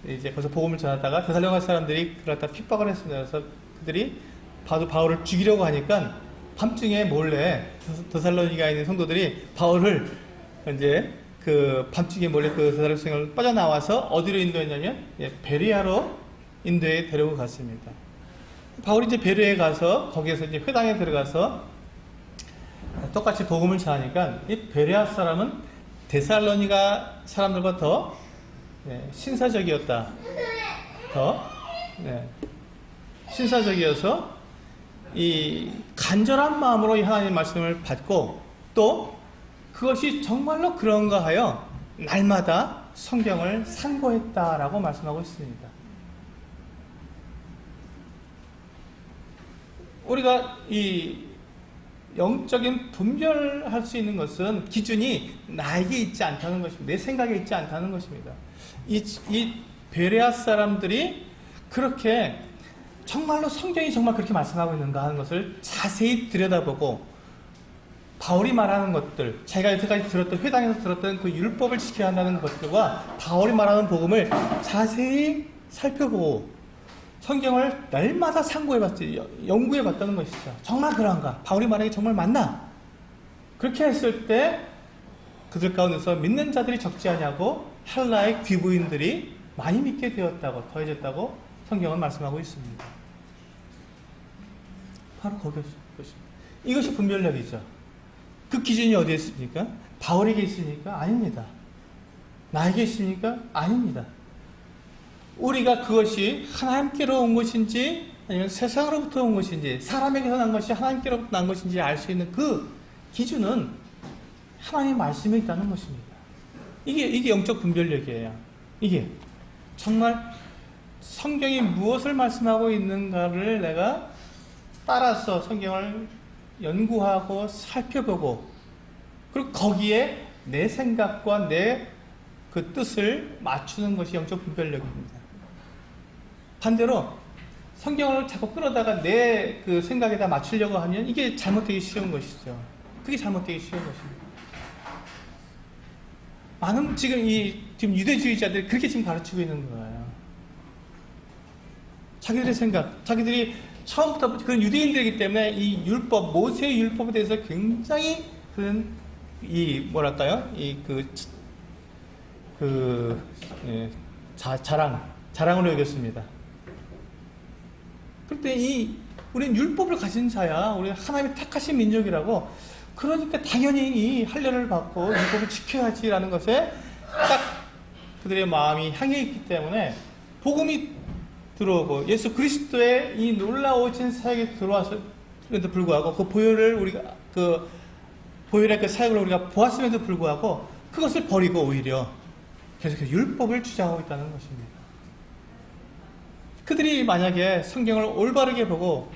A: 이제 거기서 복음을 전하다가 데살로니가 사람들이 그를 갖다 핍박을 했습니다. 그래서 그들이 바울을 죽이려고 하니까 밤중에 몰래 데살로니가에 있는 성도들이 바울을 이제 그 밤중에 몰래 그 데살로니가를 빠져나와서 어디로 인도했냐면 베레아로 인도에 데리고 갔습니다. 바울이 이제 베레아에 가서 거기에서 이제 회당에 들어가서 똑같이 복음을 전하니까 이 베레아 사람은 데살로니가 사람들과 더 신사적이었다. 더 신사적이어서 이 간절한 마음으로 이 하나님의 말씀을 받고 또 그것이 정말로 그런가 하여 날마다 성경을 상고했다라고 말씀하고 있습니다. 우리가 이 영적인 분별할 수 있는 것은 기준이 나에게 있지 않다는 것입니다. 내 생각에 있지 않다는 것입니다. 이 베레아 사람들이 그렇게 정말로 성경이 정말 그렇게 말씀하고 있는가 하는 것을 자세히 들여다보고 바울이 말하는 것들, 자기가 여태까지 들었던 회당에서 들었던 그 율법을 지켜야 한다는 것들과 바울이 말하는 복음을 자세히 살펴보고 성경을 날마다 상고해봤어요. 연구해봤다는 것이죠. 정말 그런가? 바울이 말하는 게 정말 맞나? 그렇게 했을 때 그들 가운데서 믿는 자들이 적지 않냐고 헬라의 귀부인들이 많이 믿게 되었다고, 더해졌다고 성경은 말씀하고 있습니다. 바로 거기였습니다. 이것이 분별력이죠. 그 기준이 어디에 있습니까? 바울에게 있습니까? 아닙니다. 나에게 있습니까? 아닙니다. 우리가 그것이 하나님께로 온 것인지 아니면 세상으로부터 온 것인지 사람에게서 난 것이 하나님께로부터 난 것인지 알 수 있는 그 기준은 하나님의 말씀에 있다는 것입니다. 이게 영적 분별력이에요. 이게 정말 성경이 무엇을 말씀하고 있는가를 내가 따라서 성경을 연구하고 살펴보고 그리고 거기에 내 생각과 내 그 뜻을 맞추는 것이 영적 분별력입니다. 반대로 성경을 자꾸 끌어다가 내 그 생각에다 맞추려고 하면 이게 잘못되기 쉬운 것이죠. 그게 잘못되기 쉬운 것입니다. 많은 지금 유대주의자들이 그렇게 지금 가르치고 있는 거예요. 자기들의 생각, 자기들이 처음부터 그런 유대인들이기 때문에 이 율법, 모세의 율법에 대해서 굉장히 그런 자랑으로 여겼습니다. 그런데 우리는 율법을 가진 자야. 우리 하나님의 택하신 민족이라고. 그러니까 당연히 이 할례를 받고 율법을 지켜야지라는 것에 딱 그들의 마음이 향해 있기 때문에 복음이 들어오고 예수 그리스도의 이 놀라우신 사역에 들어왔음에도 불구하고 그 보혈의 그 사역을 우리가 보았음에도 불구하고 그것을 버리고 오히려 계속해서 율법을 주장하고 있다는 것입니다. 그들이 만약에 성경을 올바르게 보고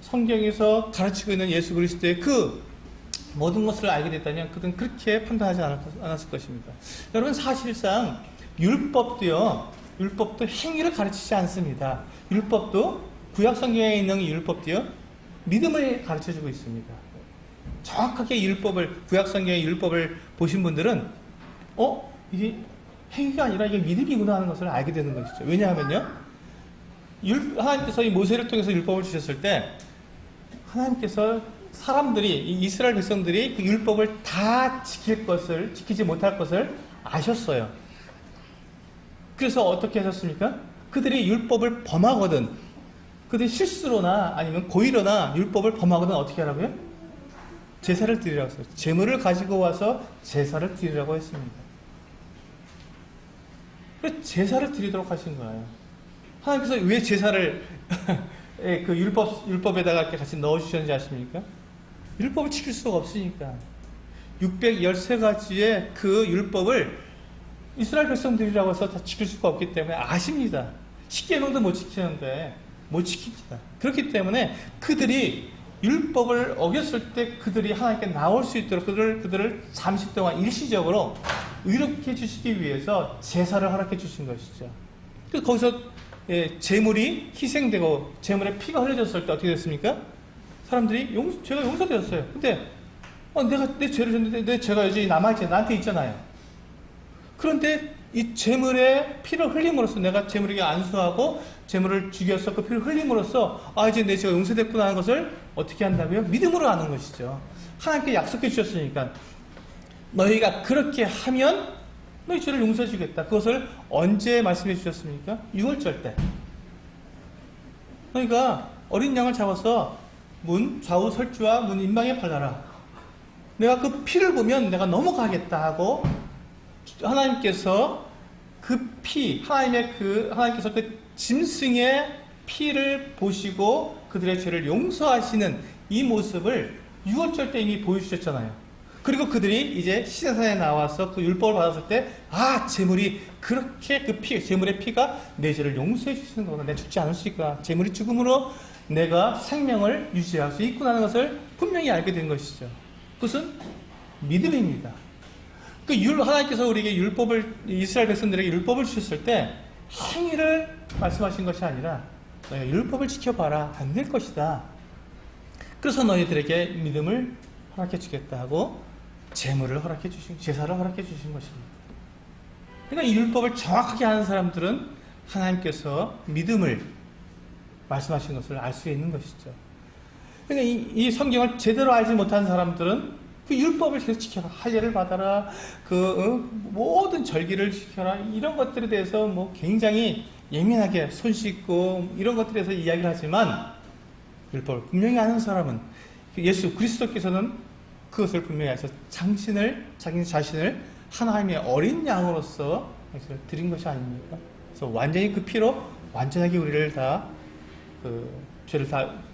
A: 성경에서 가르치고 있는 예수 그리스도의 그 모든 것을 알게 됐다면 그들은 그렇게 판단하지 않았을 것입니다. 여러분 사실상 율법도 행위를 가르치지 않습니다. 율법도 구약 성경에 있는 율법도요 믿음을 가르쳐주고 있습니다. 정확하게 구약 성경의 율법을 보신 분들은 이게 행위가 아니라 이게 믿음이구나 하는 것을 알게 되는 것이죠. 왜냐하면요 하나님께서 이 모세를 통해서 율법을 주셨을 때 하나님께서 이 이스라엘 백성들이 그 율법을 다 지키지 못할 것을 아셨어요. 그래서 어떻게 하셨습니까? 그들이 율법을 범하거든, 그들이 실수로나 아니면 고의로나 율법을 범하거든 어떻게 하라고요? 제사를 드리라고 했어요. 제물을 가지고 와서 제사를 드리라고 했습니다. 그래서 제사를 드리도록 하신 거예요. 하나님께서 왜 제사를 그 율법에다가 이렇게 같이 넣어주셨는지 아십니까? 율법을 지킬 수가 없으니까. 613가지의 그 율법을 이스라엘 백성들이라고 해서 다 지킬 수가 없기 때문에 아십니다. 10계명도 못 지키는데 못 지킵니다. 그렇기 때문에 그들이 율법을 어겼을 때 그들이 하나님께 나올 수 있도록 그들을 잠시 동안 일시적으로 의롭게 해주시기 위해서 제사를 허락해 주신 것이죠. 그래서 거기서 제물이 희생되고 제물의 피가 흘려졌을 때 어떻게 됐습니까? 사람들이 죄가 용서되었어요. 근데 내가 내 죄를 졌는데 내 죄가 여전히 남아있잖아요. 나한테 있잖아요. 그런데 이 제물의 피를 흘림으로써 내가 제물에게 안수하고 제물을 죽여서 그 피를 흘림으로써 이제 내 죄가 용서됐구나 하는 것을 어떻게 한다고요? 믿음으로 하는 것이죠. 하나님께 약속해 주셨으니까 너희가 그렇게 하면 너희 죄를 용서해 주겠다. 그것을 언제 말씀해 주셨습니까? 유월절 때. 너희가 어린 양을 잡아서 문 좌우 설주와 문 인방에 발라라. 내가 그 피를 보면 내가 넘어가겠다 하고 하나님께서 그 피, 하나님께서 그 짐승의 피를 보시고 그들의 죄를 용서하시는 이 모습을 유월절 때 이미 보여주셨잖아요. 그리고 그들이 이제 시내산에 나와서 그 율법을 받았을 때, 제물이 그렇게 제물의 피가 내 죄를 용서해 주시는 거구나. 내가 죽지 않을 수 있구나. 제물이 죽음으로 내가 생명을 유지할 수 있구나 하는 것을 분명히 알게 된 것이죠. 그것은 믿음입니다. 하나님께서 우리에게 이스라엘 백성들에게 율법을 주셨을 때 행위를 말씀하신 것이 아니라 너희가 율법을 지켜봐라. 안 될 것이다. 그래서 너희들에게 믿음을 허락해 주겠다 하고 제사를 허락해 주신 것입니다. 그러니까 이 율법을 정확하게 아는 사람들은 하나님께서 믿음을 말씀하신 것을 알 수 있는 것이죠. 그러니까 이 성경을 제대로 알지 못한 사람들은 그 율법을 계속 지켜라. 할례를 받아라. 모든 절기를 지켜라. 이런 것들에 대해서 굉장히 예민하게 손 씻고 이런 것들에 대해서 이야기를 하지만 율법을 분명히 아는 사람은 예수 그리스도께서는 그것을 분명히 알아서 자기 자신을 하나님의 어린 양으로서 드린 것이 아닙니까? 그래서 완전히 그 피로 완전하게 우리를 다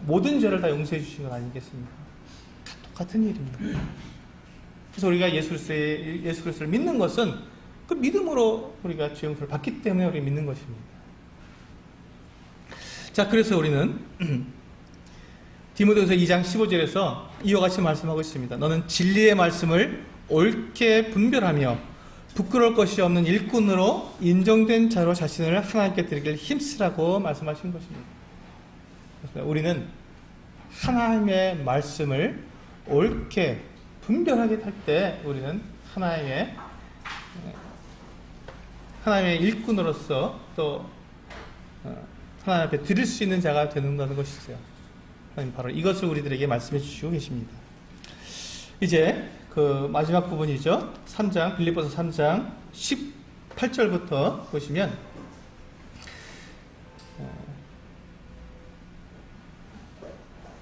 A: 모든 죄를 다 용서해 주신 것 아니겠습니까? 똑같은 일입니다. 그래서 우리가 예수 그리스도를 믿는 것은 그 믿음으로 우리가 죄 용서를 받기 때문에 우리 믿는 것입니다. 자, 그래서 우리는 디모데후서 2장 15절에서 이와 같이 말씀하고 있습니다. 너는 진리의 말씀을 옳게 분별하며 부끄러울 것이 없는 일꾼으로 인정된 자로 자신을 하나님께 드리길 힘쓰라고 말씀하신 것입니다. 우리는 하나님의 말씀을 옳게 분별하게 할 때 우리는 하나님의 일꾼으로서 또 하나님 앞에 드릴 수 있는 자가 되는다는 것이죠. 바로 이것을 우리들에게 말씀해 주시고 계십니다. 이제 그 마지막 부분이죠. 빌립보서 3장 18절부터 보시면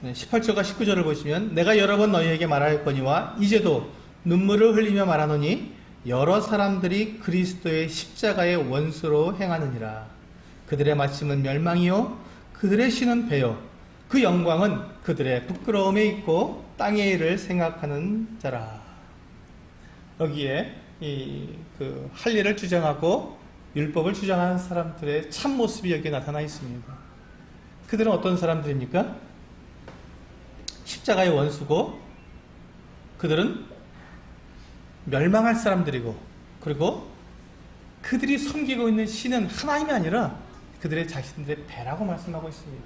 A: 18절과 19절을 보시면 내가 여러 번 너희에게 말하였거니와 이제도 눈물을 흘리며 말하노니 여러 사람들이 그리스도의 십자가의 원수로 행하느니라. 그들의 마침은 멸망이요 그들의 신은 배요 그 영광은 그들의 부끄러움에 있고 땅의 일을 생각하는 자라. 여기에 그 할례를 주장하고 율법을 주장하는 사람들의 참 모습이 여기에 나타나 있습니다. 그들은 어떤 사람들입니까? 십자가의 원수고 그들은 멸망할 사람들이고 그리고 그들이 섬기고 있는 신은 하나님이 아니라 그들의 자신들의 배라고 말씀하고 있습니다.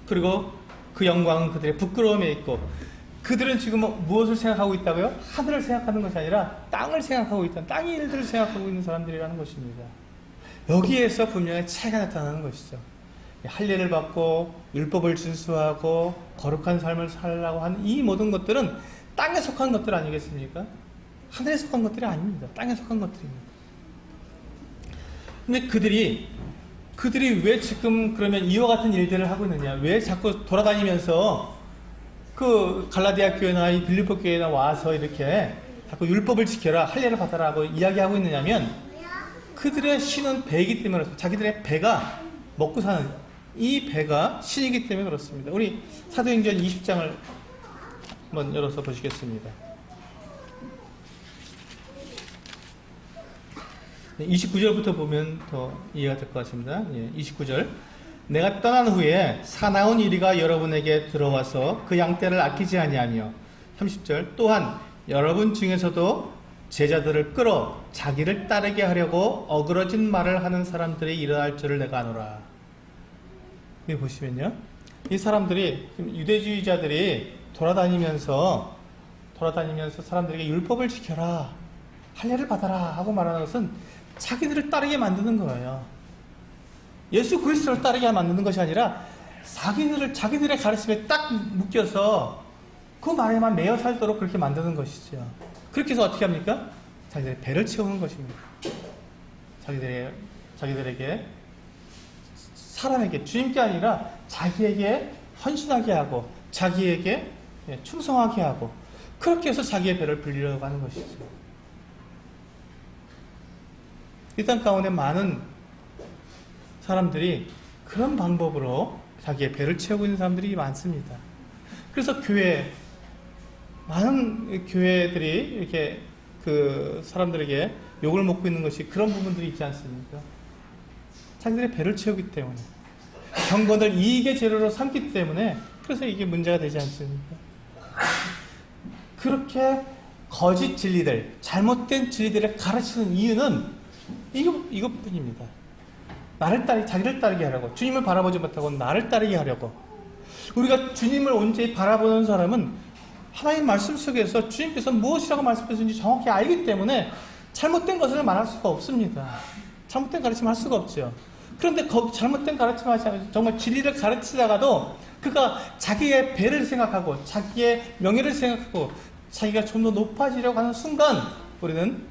A: 그리고 그 영광은 그들의 부끄러움에 있고 그들은 지금 무엇을 생각하고 있다고요? 하늘을 생각하는 것이 아니라 땅을 생각하고 있다. 땅의 일들을 생각하고 있는 사람들이라는 것입니다. 여기에서 분명히 차이가 나타나는 것이죠. 할례를 받고 율법을 준수하고 거룩한 삶을 살라고 하는 이 모든 것들은 땅에 속한 것들 아니겠습니까? 하늘에 속한 것들이 아닙니다. 땅에 속한 것들입니다. 근데 그들이 왜 지금 그러면 이와 같은 일들을 하고 있느냐? 왜 자꾸 돌아다니면서 그 갈라디아 교회나 이 빌립보 교회나 와서 이렇게 자꾸 율법을 지켜라, 할례를 받아라고 이야기하고 있느냐면 그들의 신은 배이기 때문에 그렇습니다. 자기들의 배가 먹고 사는 이 배가 신이기 때문에 그렇습니다. 우리 사도행전 20장을 한번 열어서 보시겠습니다. 29절부터 보면 더 이해가 될 것 같습니다. 29절. 내가 떠난 후에 사나운 이리가 여러분에게 들어와서 그 양떼를 아끼지 아니하며 30절. 또한 여러분 중에서도 제자들을 끌어 자기를 따르게 하려고 어그러진 말을 하는 사람들이 일어날 줄을 내가 아노라. 여기 보시면요. 이 사람들이 유대주의자들이 돌아다니면서 사람들에게 율법을 지켜라. 할례를 받아라 하고 말하는 것은 자기들을 따르게 만드는 거예요. 예수 그리스도를 따르게 만드는 것이 아니라 자기들의 가르침에 딱 묶여서 그 말에만 매여 살도록 그렇게 만드는 것이죠. 그렇게 해서 어떻게 합니까? 자기들의 배를 채우는 것입니다. 자기들에게 사람에게, 주님께 아니라 자기에게 헌신하게 하고 자기에게 충성하게 하고 그렇게 해서 자기의 배를 불리려고 하는 것이죠. 이 땅 가운데 많은 사람들이 그런 방법으로 자기의 배를 채우고 있는 사람들이 많습니다. 그래서 많은 교회들이 이렇게 그 사람들에게 욕을 먹고 있는 것이 그런 부분들이 있지 않습니까? 자기들의 배를 채우기 때문에, 경건을 이익의 재료로 삼기 때문에, 그래서 이게 문제가 되지 않습니까? 그렇게 거짓 진리들, 잘못된 진리들을 가르치는 이유는 이것뿐입니다. 자기를 따르게 하려고, 주님을 바라보지 못하고 나를 따르게 하려고. 우리가 주님을 온전히 바라보는 사람은 하나님 말씀 속에서 주님께서 무엇이라고 말씀하셨는지 정확히 알기 때문에 잘못된 것을 말할 수가 없습니다. 잘못된 가르침을 할 수가 없죠. 그런데 잘못된 가르침을 하지 정말 진리를 가르치다가도 그가 자기의 배를 생각하고 자기의 명예를 생각하고 자기가 좀 더 높아지려고 하는 순간 우리는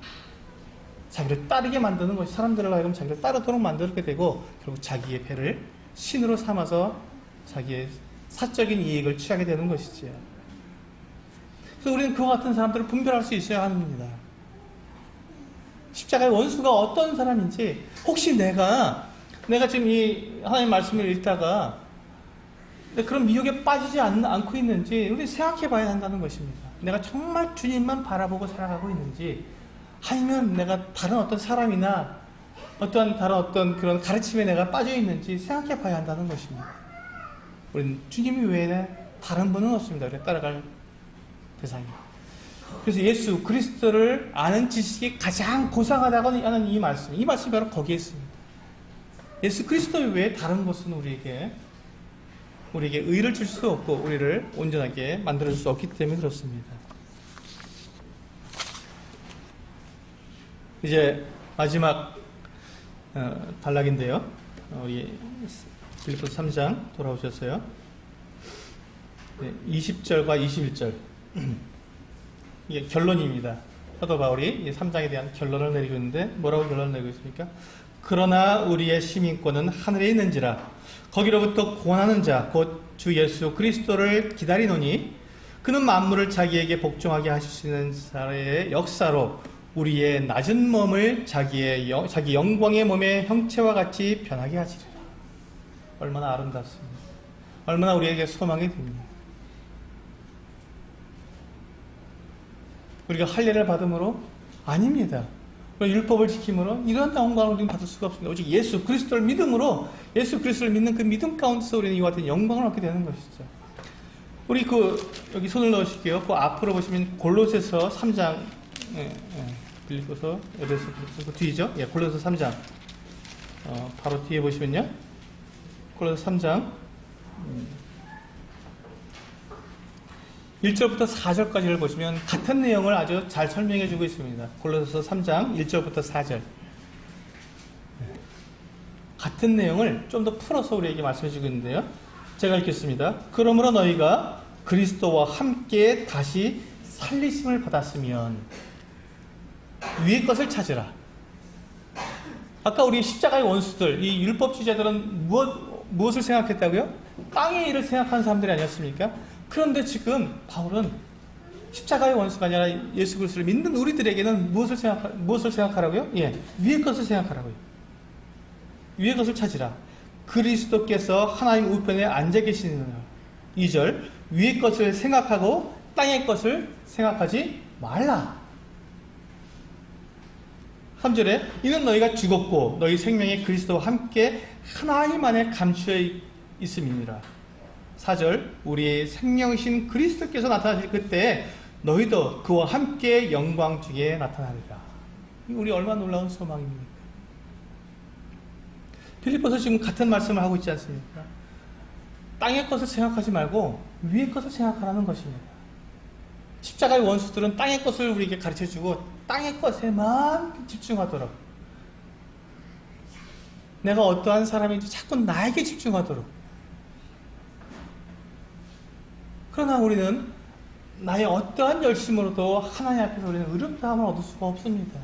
A: 자기를 따르게 만드는 것이, 사람들을 하여금 자기를 따르도록 만들게 되고 결국 자기의 배를 신으로 삼아서 자기의 사적인 이익을 취하게 되는 것이지요. 그래서 우리는 그와 같은 사람들을 분별할 수 있어야 합니다. 십자가의 원수가 어떤 사람인지, 혹시 내가 지금 이 하나님 말씀을 읽다가 그런 미혹에 빠지지 않고 있는지 우리 생각해 봐야 한다는 것입니다. 내가 정말 주님만 바라보고 살아가고 있는지, 아니면 내가 다른 어떤 사람이나 다른 어떤 그런 가르침에 내가 빠져 있는지 생각해 봐야 한다는 것입니다. 우리는 주님 외에 다른 분은 없습니다. 우리가 따라갈 대상이. 그래서 예수 그리스도를 아는 지식이 가장 고상하다고 하는 이 말씀이 바로 거기에 있습니다. 예수 그리스도 외에 다른 것은 우리에게 의를 줄 수 없고 우리를 온전하게 만들어줄 수 없기 때문에 그렇습니다. 이제 마지막 단락인데요. 우리 빌립보서 3장 돌아오셨어요. 20절과 21절 이게 결론입니다. 사도 바울이 3장에 대한 결론을 내리고 있는데 뭐라고 결론을 내리고 있습니까? 그러나 우리의 시민권은 하늘에 있는지라 거기로부터 구원하는 자 곧 주 예수 그리스도를 기다리노니 그는 만물을 자기에게 복종하게 하시는 자의 역사로 우리의 낮은 몸을 자기 영광의 몸의 형체와 같이 변하게 하시리라. 얼마나 아름답습니다. 얼마나 우리에게 소망이 됩니다. 우리가 할례를 받음으로? 아닙니다. 율법을 지킴으로 이런 영광을 우리는 받을 수가 없습니다. 오직 예수 그리스도를 믿음으로, 예수 그리스도를 믿는 그 믿음 가운데서 우리는 이와 같은 영광을 얻게 되는 것이죠. 우리 여기 손을 넣으실게요. 그 앞으로 보시면 골로새서 3장, 빌립보서, 에베소, 그 뒤죠? 골로새 3장. 바로 뒤에 보시면요. 골로새 3장. 1절부터 4절까지를 보시면 같은 내용을 아주 잘 설명해 주고 있습니다. 골로새서 3장 1절부터 4절. 같은 내용을 좀 더 풀어서 우리에게 말씀해 주고 있는데요. 제가 읽겠습니다. 그러므로 너희가 그리스도와 함께 다시 살리심을 받았으면 위의 것을 찾으라. 아까 우리 십자가의 원수들, 이 율법주의자들은 무엇을 생각했다고요? 땅의 일을 생각하는 사람들이 아니었습니까? 그런데 지금 바울은 십자가의 원수가 아니라 예수 그리스도를 믿는 우리들에게는 무엇을 생각하라고요? 위의 것을 생각하라고요. 위의 것을 찾으라. 그리스도께서 하나님 우편에 앉아 계시느니라. 2절 위의 것을 생각하고 땅의 것을 생각하지 말라. 3절에 이는 너희가 죽었고 너희 생명이 그리스도와 함께 하나님 안에 감추어 있음이니라. 4절 우리의 생명이신 그리스도께서 나타나실 그때 너희도 그와 함께 영광 중에 나타나리라. 우리 얼마나 놀라운 소망입니까? 빌립보서 지금 같은 말씀을 하고 있지 않습니까? 땅의 것을 생각하지 말고 위의 것을 생각하라는 것입니다. 십자가의 원수들은 땅의 것을 우리에게 가르쳐주고 땅의 것에만 집중하도록, 내가 어떠한 사람인지 자꾸 나에게 집중하도록. 그러나 우리는 나의 어떠한 열심으로도 하나님 앞에서 우리는 의롭다함을 얻을 수가 없습니다.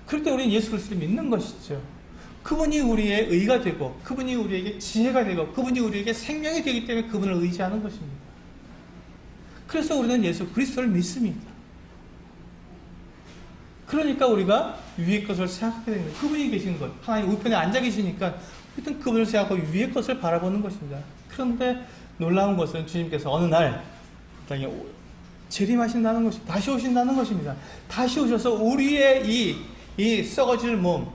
A: 그럴 때 우리는 예수 그리스도를 믿는 것이죠. 그분이 우리의 의가 되고, 그분이 우리에게 지혜가 되고, 그분이 우리에게 생명이 되기 때문에 그분을 의지하는 것입니다. 그래서 우리는 예수 그리스도를 믿습니다. 그러니까 우리가 위의 것을 생각하게 되는 거예요. 그분이 계신 것, 하나님 우편에 앉아 계시니까 일단 그분을 생각하고 위의 것을 바라보는 것입니다. 그런데 놀라운 것은 주님께서 어느 날 땅에 재림하신다는 것입니다. 다시 오신다는 것입니다. 다시 오셔서 우리의 이 썩어질 몸,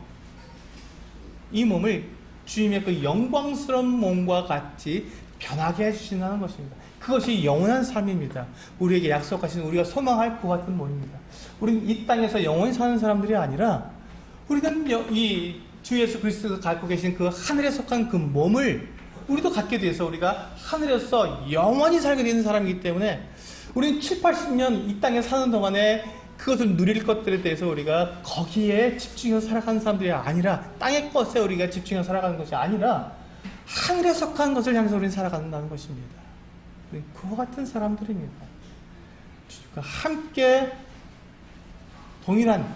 A: 이 몸을 주님의 그 영광스러운 몸과 같이 변하게 해주신다는 것입니다. 그것이 영원한 삶입니다. 우리에게 약속하신, 우리가 소망할 그 같은 몸입니다. 우리는 이 땅에서 영원히 사는 사람들이 아니라 우리는 이 주 예수 그리스도가 갖고 계신 그 하늘에 속한 그 몸을 우리도 갖게 돼서 우리가 하늘에서 영원히 살게 되는 사람이기 때문에 우리는 7, 80년 이 땅에 사는 동안에 그것을 누릴 것들에 대해서 우리가 거기에 집중해서 살아가는 사람들이 아니라, 땅의 것에 우리가 집중해서 살아가는 것이 아니라 하늘에 속한 것을 향해서 우리는 살아간다는 것입니다. 그와 같은 사람들입니다. 함께 동일한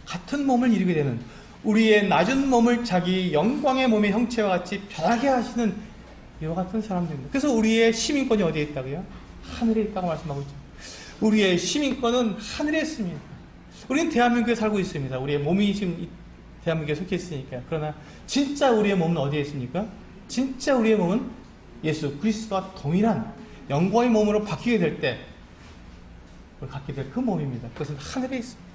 A: 같은 몸을 이루게 되는, 우리의 낮은 몸을 자기 영광의 몸의 형체와 같이 변하게 하시는 이와 같은 사람들입니다. 그래서 우리의 시민권이 어디에 있다고요? 하늘에 있다고 말씀하고 있죠. 우리의 시민권은 하늘에 있습니다. 우리는 대한민국에 살고 있습니다. 우리의 몸이 지금 대한민국에 속해 있으니까요. 그러나 진짜 우리의 몸은 어디에 있습니까? 진짜 우리의 몸은 예수 그리스도와 동일한 영광의 몸으로 바뀌게 될 때 갖게 될 그 몸입니다. 그것은 하늘에 있습니다.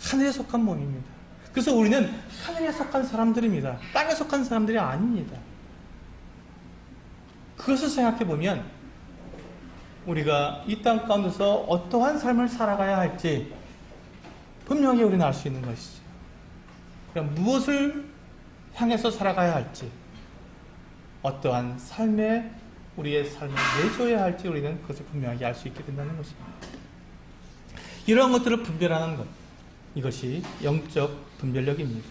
A: 하늘에 속한 몸입니다. 그래서 우리는 하늘에 속한 사람들입니다. 땅에 속한 사람들이 아닙니다. 그것을 생각해 보면 우리가 이 땅 가운데서 어떠한 삶을 살아가야 할지 분명히 우리는 알 수 있는 것이죠. 그럼 무엇을 향해서 살아가야 할지, 어떠한 삶에 우리의 삶을 내줘야 할지 우리는 그것을 분명하게 알 수 있게 된다는 것입니다. 이러한 것들을 분별하는 것, 이것이 영적 분별력입니다.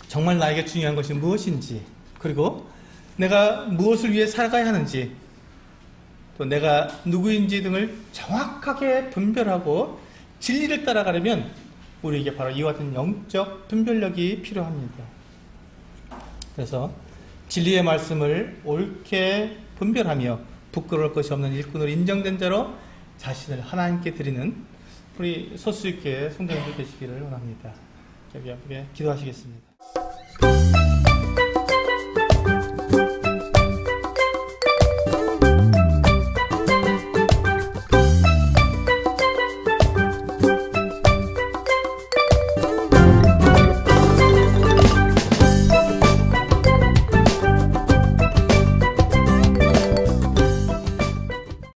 A: 정말 나에게 중요한 것이 무엇인지, 그리고 내가 무엇을 위해 살아가야 하는지, 또 내가 누구인지 등을 정확하게 분별하고 진리를 따라가려면 우리에게 바로 이와 같은 영적 분별력이 필요합니다. 그래서 진리의 말씀을 옳게 분별하며 부끄러울 것이 없는 일꾼으로 인정된 자로 자신을 하나님께 드리는 우리 소수교회 성도님들 되시기를 원합니다. 기도하시겠습니다.